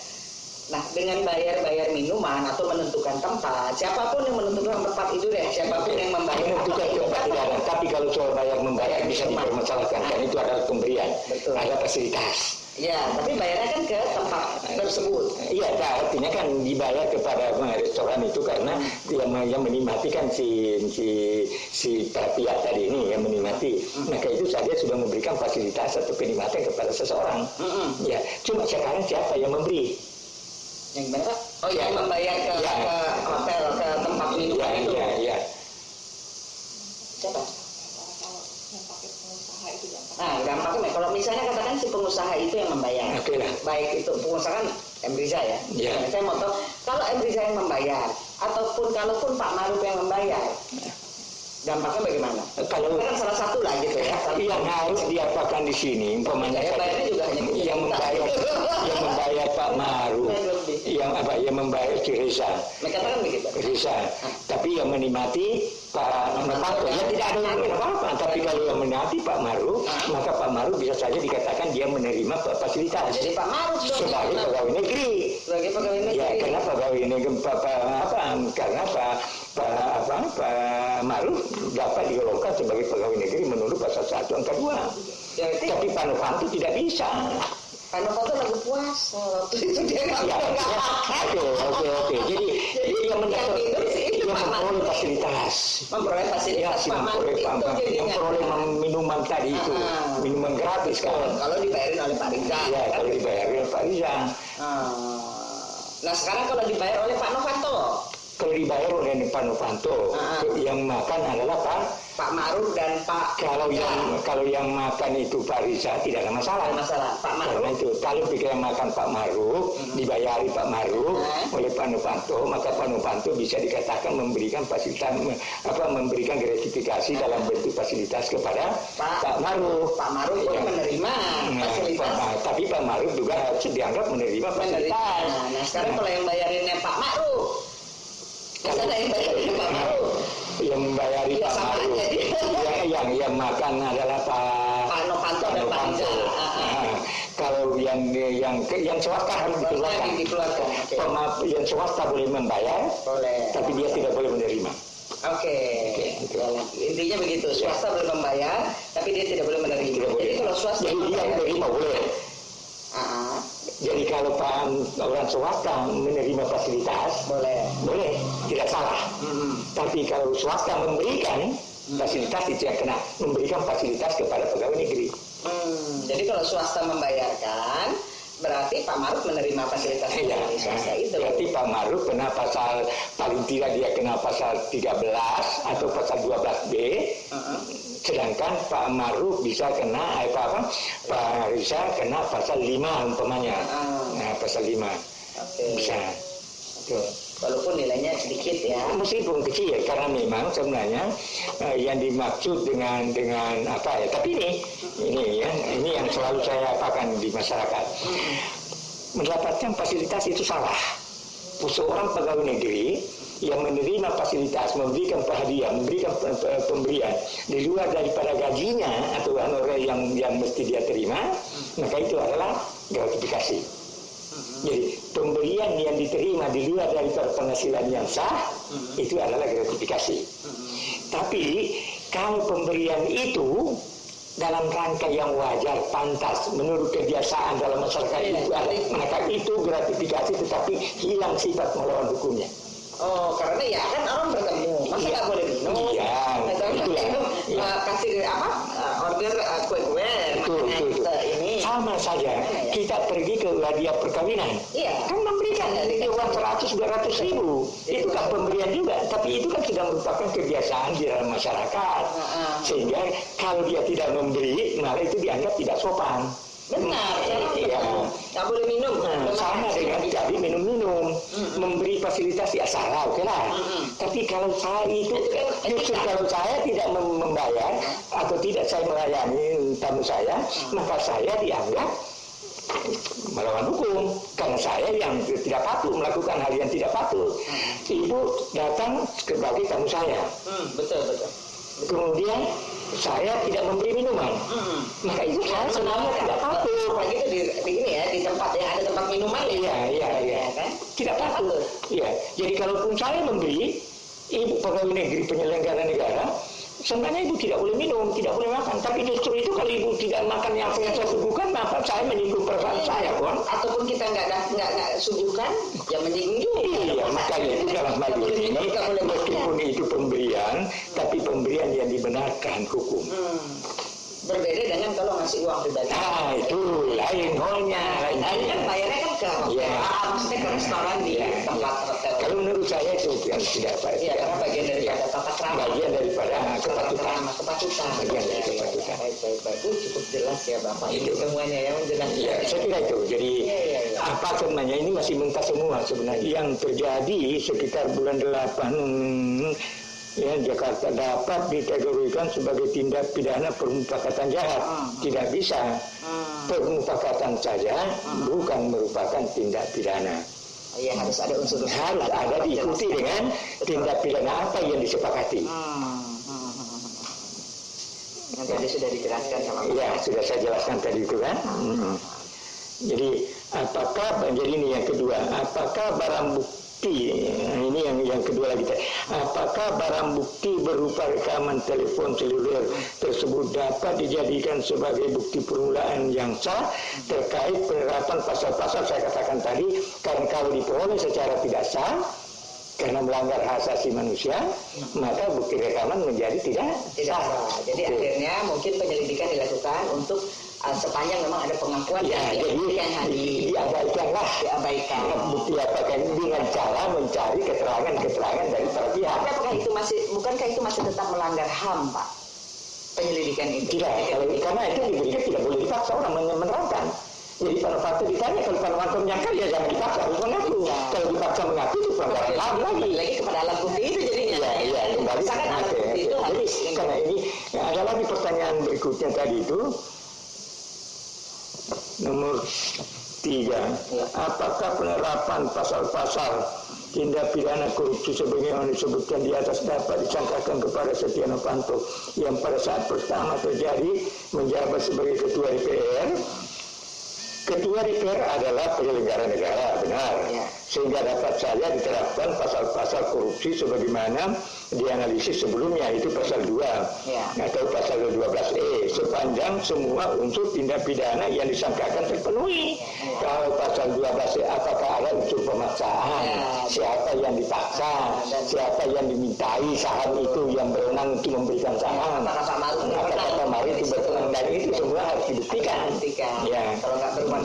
A: Nah, dengan bayar minuman atau menentukan tempat, siapapun yang menentukan tempat itu deh, siapapun yang membayar
B: menentukan tempat tidak ada. Tapi kalau soal bayar membayar bisa bisa dipermasalahkan, kan itu adalah pemberian, ada fasilitas.
A: Ya, tapi bayarnya kan ke tempat tersebut.
B: Iya, artinya kan dibayar kepada restoran itu karena yang menikmati kan si pihak tadi ini yang menikmati. Maka itu saja sudah memberikan fasilitas atau kenikmatan kepada seseorang. Ya, cuma sekarang siapa yang memberi?
A: Yang gimana? Oh, yang membayar ke hotel, ke tempat minuman itu.
B: Iya.
A: Siapa? Nah, gampangnya kalau misalnya katakan si pengusaha itu yang membayar, baik itu pengusaha kan M. Riza ya. Saya mau tahu kalau M. Riza yang membayar ataupun kalaupun Pak Maruf yang membayar, dampaknya bagaimana? Kalau kan salah satu lah gitu ya.
B: Yang harus diapakan di sini, umpamanya yang membayar Pak Maruf, yang membayar si Riza.
A: Mereka kan begitu.
B: Riza. Tapi yang menikmati Pak Novanto ya tidak ada yang apa-apa. Tapi kalau yang menikmati Pak Maruf, maka Pak Maruf bisa saja dikatakan dia menerima fasilitas.
A: Jadi Pak Maruf
B: sebagai pegawai negeri.
A: Sebagai pegawai negeri.
B: Ya, karena pegawai negeri karena Pak Maruf dapat digolongkan sebagai pegawai negeri menurut pasal 1 angka 2. Tapi Pak Novanto tidak bisa.
A: Pak Novanto lagi puasa waktu itu dia nggak.
B: Oke. Jadi yang memperoleh fasilitas.
A: Memperoleh fasilitas Pak Maruf itu
B: memperoleh minuman tadi itu, minuman gratis kan.
A: Kalau dibayarin oleh Pak Riza.
B: Ya, kalau dibayarin oleh Pak Riza.
A: Nah sekarang kalau dibayar oleh Pak Novanto.
B: Kalau dibayar oleh Pak Novanto, yang makan adalah Pak
A: Maruf dan Pak.
B: Kalau yang makan itu Pak Riza tidak ada masalah.
A: Pak Maruf.
B: Karena itu kalau yang makan Pak Maruf dibayari Pak Maruf oleh Pak Novanto, maka Pak Novanto bisa dikatakan memberikan fasilitas, memberikan gratifikasi dalam bentuk fasilitas kepada Pak Maruf.
A: Pak Maruf boleh menerima fasilitas.
B: Tapi Pak Maruf juga harus dianggap menerima fasilitas.
A: Nah sekarang kalau yang bayarinnya Pak Maruf. Misalnya yang bayarin Pak Maruf,
B: yang membayari Pak Maruf, yang makan adalah Pak
A: Novanto dan Pak Riza.
B: Kalau yang swasta harus dikeluarkan. Yang swasta boleh membayar, tapi dia tidak boleh menerima.
A: Oke. Intinya begitu, swasta boleh membayar, tapi dia tidak boleh menerima. Jadi kalau swasta
B: dia menerima boleh. Jadi kalau orang swasta menerima fasilitas, boleh, tidak salah. Tapi kalau swasta memberikan fasilitas itu yang kena, memberikan fasilitas kepada pegawai negeri.
A: Jadi kalau swasta membayarkan, berarti Pak Maruf menerima fasilitas dari swasta itu.
B: Berarti Pak Maruf kena pasal, paling tidak dia kena pasal 13 atau pasal 12B. Sedangkan Pak Maruf bisa kena Pak Riza kena pasal 5 umpamanya. Nah, pasal 5. Bisa.
A: Walaupun nilainya sedikit ya.
B: Meskipun kecil karena memang sebenarnya yang dimaksud dengan apa ya. Tapi ini yang selalu saya apakan di masyarakat. Mendapatkan fasilitas itu salah. Seorang pegawai negeri yang menerima fasilitas, memberikan hadiah, memberikan pemberian di luar daripada gajinya atau honorer yang mesti dia terima, maka itu adalah gratifikasi. Jadi pemberian yang diterima di luar daripada penghasilan yang sah itu adalah gratifikasi. Tapi kalau pemberian itu dalam rangka yang wajar, pantas, menurut kebiasaan dalam masyarakat itu, maka itu gratifikasi, tetapi hilang sifat melawan hukumnya.
A: Oh, karena ya kan orang bertemu, masa nggak boleh minum?
B: Iya, itulah.
A: Kasih order kue-kue, ini.
B: Sama saja, kita pergi ke hadiah perkawinan, kan memberikan uang 100-200 ribu, itu kan pemberian juga, tapi itu kan sudah merupakan kebiasaan di dalam masyarakat, sehingga kalau dia tidak memberi, malah itu dianggap tidak sopan.
A: Benar, nggak boleh minum.
B: Sama dengan tadi minum-minum, memberi fasilitas ya salah, oke lah. Tapi kalau saya itu, justru kalau saya tidak membayar atau tidak saya melayani tamu saya, maka saya dianggap melawan hukum karena saya yang tidak patuh melakukan hal yang tidak patuh. Ibu datang sebagai tamu saya.
A: Betul.
B: Kemudian saya tidak memberi minuman, maka itu saya sebenarnya tidak patuh.
A: Apalagi itu di tempat ya, ada tempat minuman ya.
B: Iya, kan? Tidak patuh. Iya. Jadi kalaupun saya memberi, ibu pegawai negeri penyelenggara negara, sebenarnya ibu tidak boleh minum, tidak boleh makan. Tapi justru itu kalau ibu tidak makan yang saya suguhkan, maka saya menyinggung perasaan saya, Bang.
A: Ataupun kita nggak suguhkan, ya menyinggung juga.
B: Iya, makanya itu dalam hal ini, meskipun itu pemberian, tapi pemberian yang dibenarkan hukum.
A: Berbeda dengan kalau ngasih uang pribadi.
B: Nah, itu lain holnya.
A: Lain kan bayarnya kan ke hotel, maksudnya ke restoran di tempat hotel.
B: Kalau menurut saya itu yang tidak baik.
A: Iya, karena bagian daripada tata krama.
B: Bagian daripada kepatutan.
A: Kepatutan.
B: Bagian dari kepatutan.
A: Baik. Cukup jelas ya Bapak. Itu semuanya ya menjelaskan.
B: Iya, saya kira itu. Jadi apa sebenarnya ini masih mentah semua sebenarnya. Yang terjadi sekitar bulan 8 ya, Jakarta dapat dikategorikan sebagai tindak pidana permufakatan jahat. Tidak bisa. Permufakatan saja bukan merupakan tindak pidana.
A: Iya, harus ada unsur
B: harus ada diikuti dengan tindak pidana apa yang disepakati.
A: Yang tadi sudah dijelaskan sama Bapak.
B: Iya, sudah saya jelaskan tadi itu kan. Jadi apakah jadi ini yang kedua, apakah barang bukti ini yang kedua lagi, apakah barang bukti berupa rekaman telepon seluler tersebut dapat dijadikan sebagai bukti permulaan yang sah terkait penerapan pasal-pasal saya katakan tadi, karena kalau diperoleh secara tidak sah karena melanggar hak asasi manusia, maka bukti rekaman menjadi tidak sah.
A: Jadi akhirnya mungkin penyelidikan dilakukan untuk sepanjang memang ada pengakuan
B: jadi diabaikan. Bukti apakah dengan cara mencari keterangan dari para pihak.
A: Tapi apakah itu bukankah itu masih tetap melanggar HAM, Pak? Penyelidikan itu.
B: Tidak, karena itu diberikan tidak boleh dipaksa orang menerangkan. Jadi Pak Novanto ditanya, kalau Pak Novanto menyangkal ya jangan dipaksa, harus mengaku. Kalau dipaksa mengaku itu pelanggaran HAM lagi
A: kepada alat bukti itu jadinya.
B: Iya, kembali.
A: Sangat alat bukti itu harus.
B: Karena ini ada lagi pertanyaan berikutnya tadi itu. Nomor 3, apakah penerapan pasal-pasal tindak pidana korupsi sebagaimana disebutkan di atas dapat disangkakan kepada Setia Novanto yang pada saat pertama terjadi menjabat sebagai Ketua DPR? Ketua DPR adalah penyelenggara negara, benar. Sehingga dapat saja diterapkan pasal-pasal korupsi sebagaimana dianalisis sebelumnya, itu pasal 2 atau pasal 12E, sepanjang semua unsur tindak pidana yang disangkakan terpenuhi. Kalau pasal 12E, apakah ada unsur pemaksaan, siapa yang dipaksa, siapa yang dimintai saham itu yang berwenang untuk memberikan saham, apakah Pak Mari itu berwenang, dan itu semua harus dibuktikan. Ya,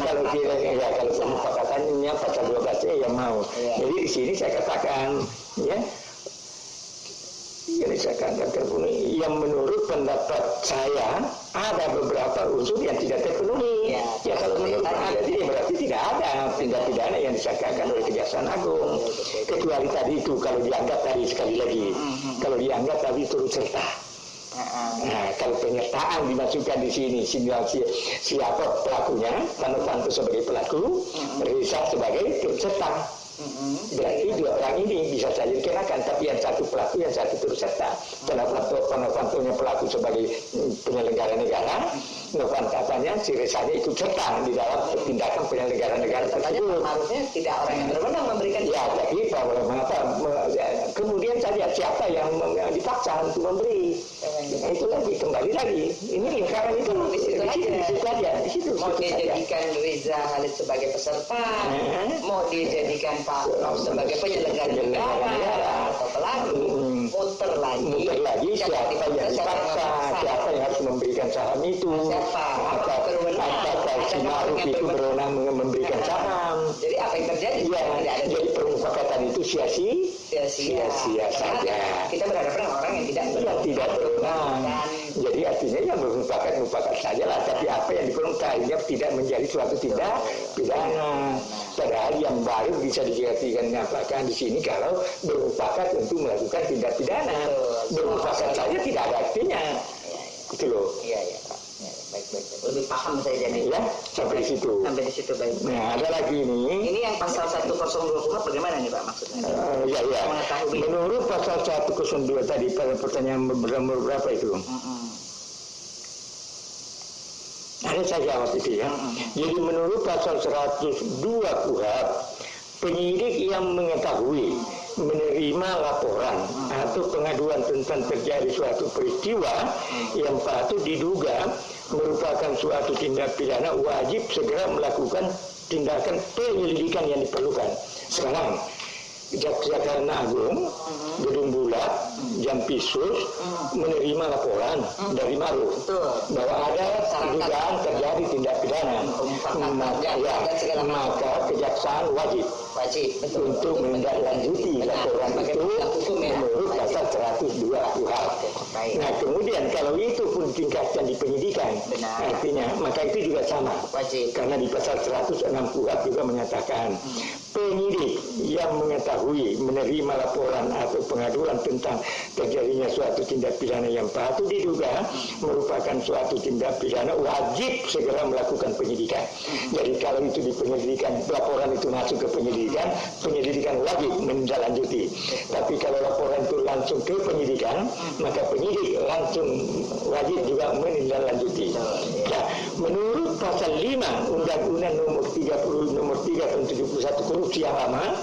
B: kalau tidak, ya kalau pemufakatannya pasal 12E yang mau. Jadi di sini saya katakan, ya, yang disangkakan terpenuhi, yang menurut pendapat saya ada beberapa unsur yang tidak terpenuhi. Ya kalau menurut ada berarti tidak ada tindak pidana yang disangkakan oleh Kejaksaan Agung. Kecuali tadi itu kalau dianggap tadi sekali lagi, kalau dianggap tadi turut serta. Nah, kalau penyertaan dimasukkan di sini, siapa pelakunya, Pak Novanto sebagai pelaku, Rizal sebagai turut serta. Berarti dua orang ini bisa saja dikenakan, tapi yang satu pelaku, yang satu turut serta. Karena Pak Novantonya pelaku sebagai penyelenggara negara, Novanto-nya si Rizalnya ikut serta di dalam tindakan penyelenggara negara tersebut.
A: Harusnya tidak orang yang berwenang memberikan.
B: Ya, tapi kemudian saja siapa yang dipaksa untuk memberi. Nah, itu lagi kembali lagi. Ini lingkaran itu di situ aja. Di situ.
A: Mau dijadikan Riza Khalid sebagai peserta, mau dijadikan Pak sebagai penyelenggara negara atau pelaku, muter lagi
B: siapa yang dipaksa, siapa yang harus memberikan saham itu, apakah si Ma'ruf itu berwenang memberikan saham.
A: Jadi apa yang terjadi?
B: Ya, jadi permufakatan itu sia-sia saja.
A: Kita berhadapan orang yang tidak
B: berwenang. Jadi artinya ya merupakan saja lah. Tapi apa yang diperlukannya tidak menjadi suatu tindak pidana. Padahal yang baru bisa dijadikan apakah di sini kalau bermufakat untuk melakukan tindak pidana. Bermufakat saja tidak ada artinya. Itu loh.
A: Iya. Baik. Lebih paham saya jadi.
B: Ya, sampai di situ.
A: Baik.
B: Nah, ada lagi ini.
A: Ini yang pasal 102 kuhap bagaimana nih Pak maksudnya?
B: Ya. Menurut pasal 102 tadi pada pertanyaan berapa itu? Ada saya jawab itu ya. Jadi menurut pasal 102 kuhap, penyidik yang mengetahui menerima laporan atau pengaduan tentang terjadi suatu peristiwa yang patut diduga merupakan suatu tindak pidana, wajib segera melakukan tindakan penyelidikan yang diperlukan. Sekarang Kejaksaan Agung Gedung Bulat Jampisus menerima laporan dari Maruf bahwa ada dugaan terjadi tindak pidana, maka kejaksaan wajib untuk menindaklanjuti laporan itu menurut pasal 102 KUHP. Nah, kemudian kalau itu pun tingkatkan di penyidikan, artinya maka itu juga sama, karena di pasal 106 KUHP juga menyatakan penyidik yang mengetahui menerima laporan atau pengaduan tentang terjadinya suatu tindak pidana yang patut diduga merupakan suatu tindak pidana, wajib segera melakukan penyidikan. Jadi kalau itu di penyelidikan, laporan itu masuk ke penyelidikan wajib menindaklanjuti. Tapi kalau laporan itu langsung ke penyidikan, maka penyidik langsung wajib juga menindaklanjuti. Nah, menurut pasal 5 Undang-Undang nomor 3 tahun 71 korupsi yang lama,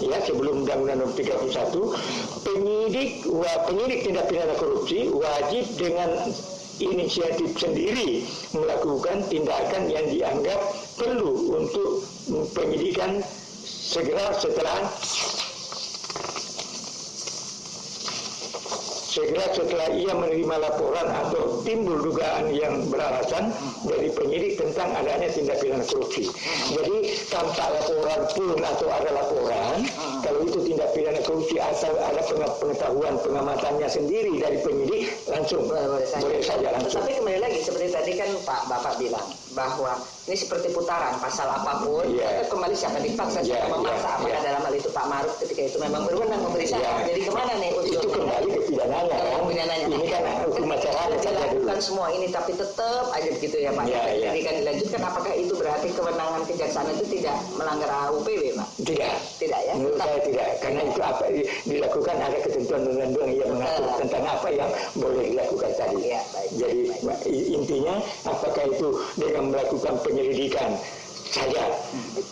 B: ya, sebelum Undang-Undang nomor 31, penyidik tindak pidana korupsi wajib dengan inisiatif sendiri melakukan tindakan yang dianggap perlu untuk penyidikan segera setelah ia menerima laporan atau timbul dugaan yang beralasan dari penyidik tentang adanya tindak pidana korupsi. Jadi tanpa laporan pun atau ada laporan, kalau itu tindak pidana korupsi asal ada pengetahuan pengamatannya sendiri dari penyidik, langsung boleh saja langsung.
A: Tapi kembali lagi seperti tadi kan Bapak bilang bahwa ini seperti putaran pasal apapun, kembali siapa dipaksa, siapa memaksa, apakah dalam hal itu Pak Maruf ketika itu memang berwenang memberi syarat. Jadi kemana nih
B: itu kembali ke pidananya. Ini kan hukum acara
A: dilakukan semua ini, tapi tetap aja begitu ya Pak. Jadi kan dilanjutkan, apakah itu berarti kewenangan kejaksaan itu tidak melanggar AUPB Pak? Tidak ya?
B: Menurut saya tidak, karena itu apa dilakukan ada ketentuan undang-undang yang mengatur tentang apa yang boleh dilakukan tadi. Jadi intinya apakah itu dengan melakukan penyelidikan saja,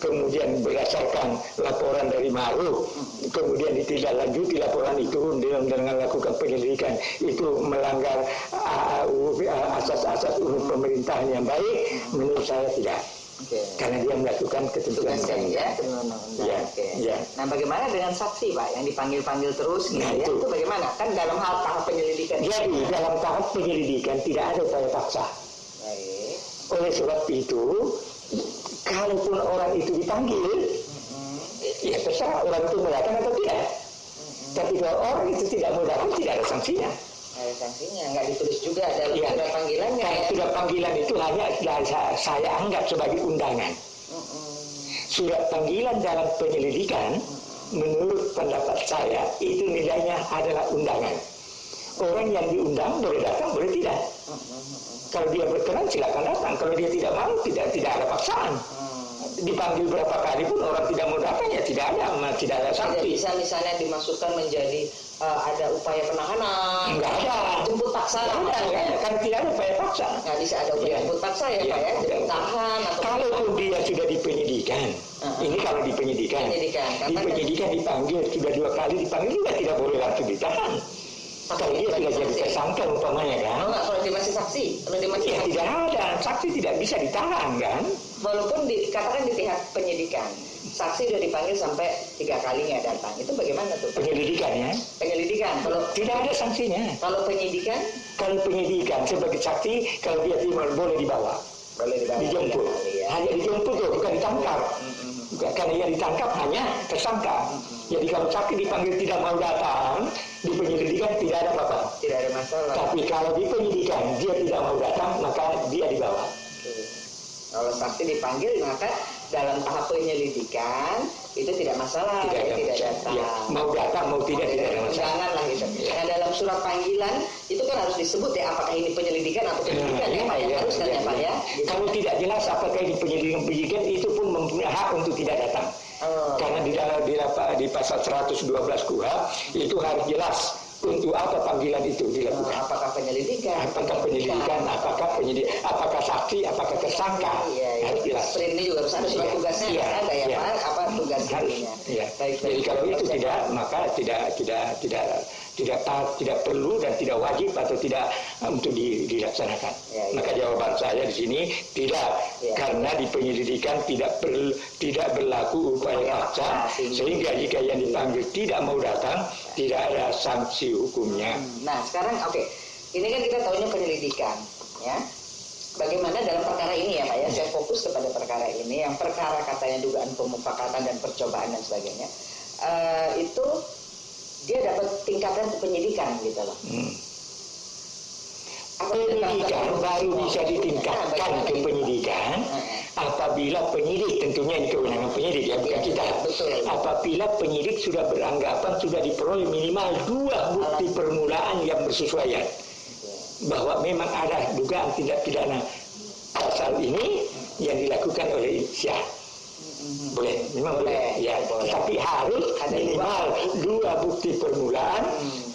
B: kemudian berdasarkan laporan dari Maruf, kemudian ditindaklanjuti laporan itu dengan melakukan penyelidikan, itu melanggar asas-asas pemerintahan yang baik, menurut saya tidak. Karena dia melakukan ketentuan undang-undang.
A: Nah, bagaimana dengan saksi Pak yang dipanggil-panggil terus gitu itu bagaimana? Kan dalam hal tahap penyelidikan.
B: Jadi dalam tahap penyelidikan tidak ada upaya paksa. Oleh sebab itu, kalaupun orang itu dipanggil, ya terserah orang itu mau datang atau tidak. Tapi kalau orang itu tidak mau datang, tidak ada sanksinya.
A: Ada sanksinya, nggak ditulis juga dalam surat panggilannya.
B: Karena surat panggilan itu hanya saya anggap sebagai undangan. Surat panggilan dalam penyelidikan, menurut pendapat saya, itu nilainya adalah undangan. Orang yang diundang boleh datang, boleh tidak. Kalau dia berkenan silakan datang. Kalau dia tidak mau, tidak ada paksaan. Dipanggil berapa kali pun orang tidak mau datang, ya tidak ada sanksi.
A: Tidak bisa misalnya dimasukkan menjadi ada upaya penahanan.
B: Enggak ada.
A: Jemput paksa.
B: Enggak ada. Kan tidak ada upaya paksa.
A: Nggak bisa ada upaya jemput paksa ya Pak ya. Ditahan atau
B: kalaupun dia sudah di penyidikan. Ini kalau di penyidikan. Di penyidikan dipanggil sudah 2 kali dipanggil juga tidak boleh langsung ditahan. Kalau dia sudah jadi tersangka umpamanya kan?
A: Kalau dia masih saksi,
B: tidak ada, saksi tidak bisa ditahan kan?
A: Walaupun dikatakan di tahap penyidikan, saksi sudah dipanggil sampai 3 kali nggak datang, itu bagaimana tuh?
B: Penyelidikan ya?
A: Penyelidikan, kalau
B: tidak ada sanksinya.
A: Kalau penyidikan?
B: Kalau penyidikan sebagai saksi, kalau dia tidak boleh dibawa. Dijemput. Hanya dijemput tuh, bukan ditangkap. Karena yang ditangkap hanya tersangka. Jadi kalau saksi dipanggil tidak mau datang, di penyelidikan tidak ada apa-apa.
A: Tidak ada masalah.
B: Tapi kalau di penyidikan dia tidak mau datang, maka dia dibawa.
A: Kalau saksi dipanggil, maka dalam tahap penyelidikan itu tidak masalah. Tidak datang.
B: Ya, mau datang mau tidak ada masalah.
A: Jangan lah gitu. Nah, dalam surat panggilan itu kan harus disebut ya apakah ini penyelidikan atau penyidikan ya Pak ya, harus kan ya Pak ya.
B: Kalau tidak jelas apakah ini penyelidikan itu pun mempunyai hak untuk tidak datang. Karena di pasal 112 KUHP itu harus jelas Untuk apa panggilan itu dilakukan?
A: Apakah penyelidikan?
B: Apakah saksi, apakah tersangka? Harus jelas.
A: Sprint ini juga harus ada surat tugasnya, ada ya Pak? Apa tugas dirinya?
B: Jadi kalau itu tidak, maka tidak perlu dan tidak wajib atau tidak untuk dilaksanakan. Maka jawaban saya di sini tidak, karena di penyelidikan tidak berlaku upaya paksa, sehingga jika yang dipanggil tidak mau datang, tidak ada sanksi hukumnya.
A: Nah sekarang ini kan kita tahunya penyelidikan, ya. Bagaimana dalam perkara ini ya Pak ya? Saya fokus kepada perkara ini, yang perkara katanya dugaan pemufakatan dan percobaan dan sebagainya, itu dia dapat tingkatan penyidikan gitu loh.
B: Penyidikan baru bisa ditingkatkan ke penyidikan apabila penyidik, tentunya ini kewenangan penyidik ya, bukan kita. Apabila penyidik sudah beranggapan sudah diperoleh minimal 2 bukti permulaan yang bersesuaian bahwa memang ada dugaan tindak pidana pasal ini yang dilakukan oleh Syah. Boleh, memang boleh. Ya, tetapi harus minimal 2 bukti permulaan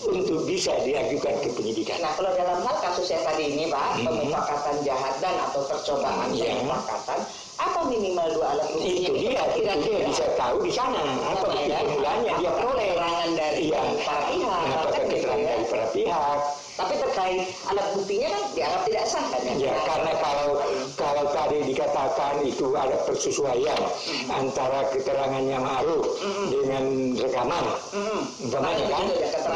B: untuk bisa diajukan ke penyidikan.
A: Nah, kalau dalam hal kasus yang tadi ini Pak, pemufakatan jahadan atau percobaan pemufakatan, apa minimal 2 alat bukti?
B: Itu dia bisa tahu di sana apa bukti permulaan yang dia peroleh.
A: Keterangan dari para pihak.
B: Apakah keterangan dari para pihak?
A: Tapi terkait alat buktinya kan dianggap tidak sah kan?
B: Ya, karena kalau tadi dikatakan itu ada persesuaian antara keterangannya Ma'ruf dengan rekaman, umpamanya kan,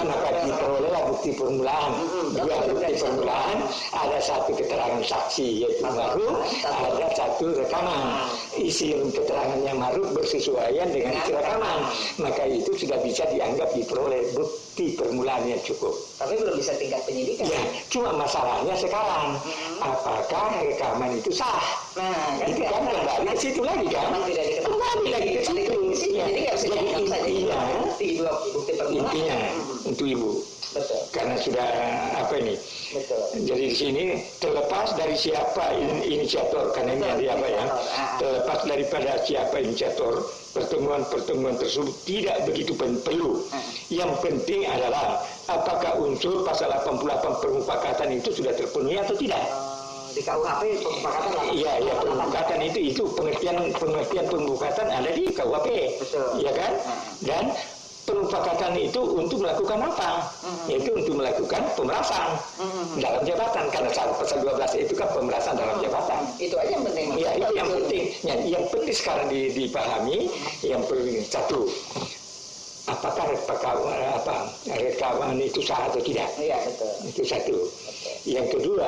B: maka diperolehlah bukti permulaan. 2 bukti permulaan, ada 1 keterangan saksi yaitu Ma'ruf, ada 1 rekaman. Isi keterangannya Ma'ruf bersesuaian dengan isi rekaman, maka itu sudah bisa dianggap diperoleh bukti permulaan yang cukup.
A: Tapi belum bisa tingkat penyidikan.
B: Ya, cuma masalahnya sekarang apakah rekaman itu sah?
A: Nah,
B: itu kan kembali ke situ lagi kan? Kembali lagi ke situ.
A: Jadi nggak bisa
B: intinya,
A: bukti permulaan.
B: Intinya untuk ibu.
A: Betul.
B: Karena sudah apa ini?
A: Betul.
B: Jadi di sini terlepas dari siapa inisiator, karena ini ada apa ya? Terlepas daripada siapa inisiator, pertemuan-pertemuan tersebut tidak begitu perlu. Yang penting adalah apakah unsur pasal 88 pemufakatan itu sudah terpenuhi atau tidak?
A: Di KUHP pemufakatan lah.
B: Iya, pemufakatan itu pengertian pemufakatan ada di KUHP.
A: Betul.
B: Ya kan? Dan pemufakatan itu untuk melakukan apa? Yaitu untuk melakukan pemerasan dalam jabatan, karena pasal 12 itu kan pemerasan dalam jabatan.
A: Itu aja yang penting.
B: Ya, itu yang penting. Yang penting sekarang dipahami, yang penting 1, apakah rekaman itu sah atau tidak?
A: Iya, betul.
B: Itu 1. Yang kedua,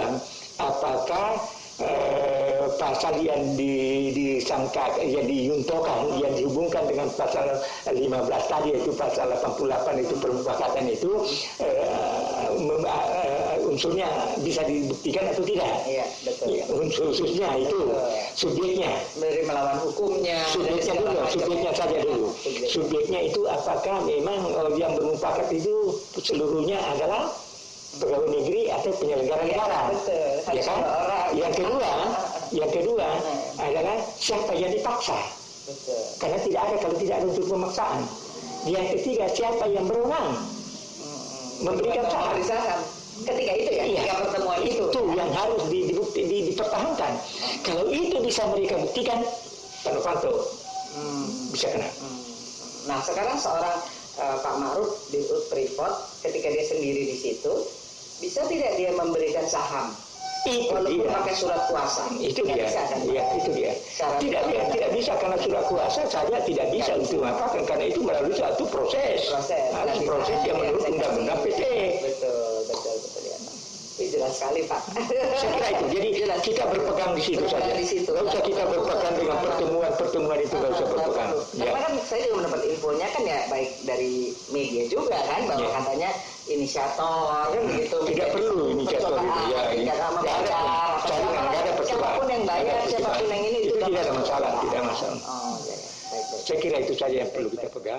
B: apakah pasal yang disangka, yang diyuntokan, yang dihubungkan dengan pasal 15 tadi, yaitu pasal 88 itu pemufakatan itu unsurnya bisa dibuktikan atau tidak?
A: Iya, betul.
B: Ya, unsur-unsurnya itu, subjeknya.
A: Dari melawan hukumnya.
B: Subjeknya saja dulu. Subjeknya itu apakah memang yang bermufakat itu seluruhnya adalah pegawai negeri atau penyelenggara negara?
A: Betul.
B: Ya kan? Yang kedua adalah siapa yang dipaksa?
A: Betul.
B: Karena tidak ada kalau tidak ada unsur pemaksaan. Yang ketiga, siapa yang berwenang memberikan saham?
A: Ketika itu ya, ketika pertemuan itu
B: yang harus dipertahankan. Kalau itu bisa mereka buktikan, Pak Novanto bisa kena.
A: Nah, sekarang seorang Pak Ma'ruf di Freeport, ketika dia sendiri di situ, bisa tidak dia memberikan saham? Walaupun pakai surat kuasa.
B: Itu dia.
A: Bisa, kan?
B: Ya, itu dia. Tidak bisa karena surat kuasa saja tidak bisa untuk apa? Karena itu melalui satu proses yang menurut undang-undang PT.
A: Betul ya. Itu jelas sekali Pak.
B: Saya kira itu. Jadi kita berpegang di situ saja. Tidak usah kita berpegang dengan pertemuan itu, tidak usah berpegang.
A: Karena kan saya juga mendapat infonya kan ya, baik dari media juga kan, bahwa katanya inisiator kan begitu.
B: Tidak perlu inisiator itu. Ya, tidak ada percobaan.
A: Siapapun yang bayar, siapapun yang ini
B: itu tidak ada masalah, tidak masalah.
A: Baik.
B: Saya kira itu saja yang perlu kita pegang.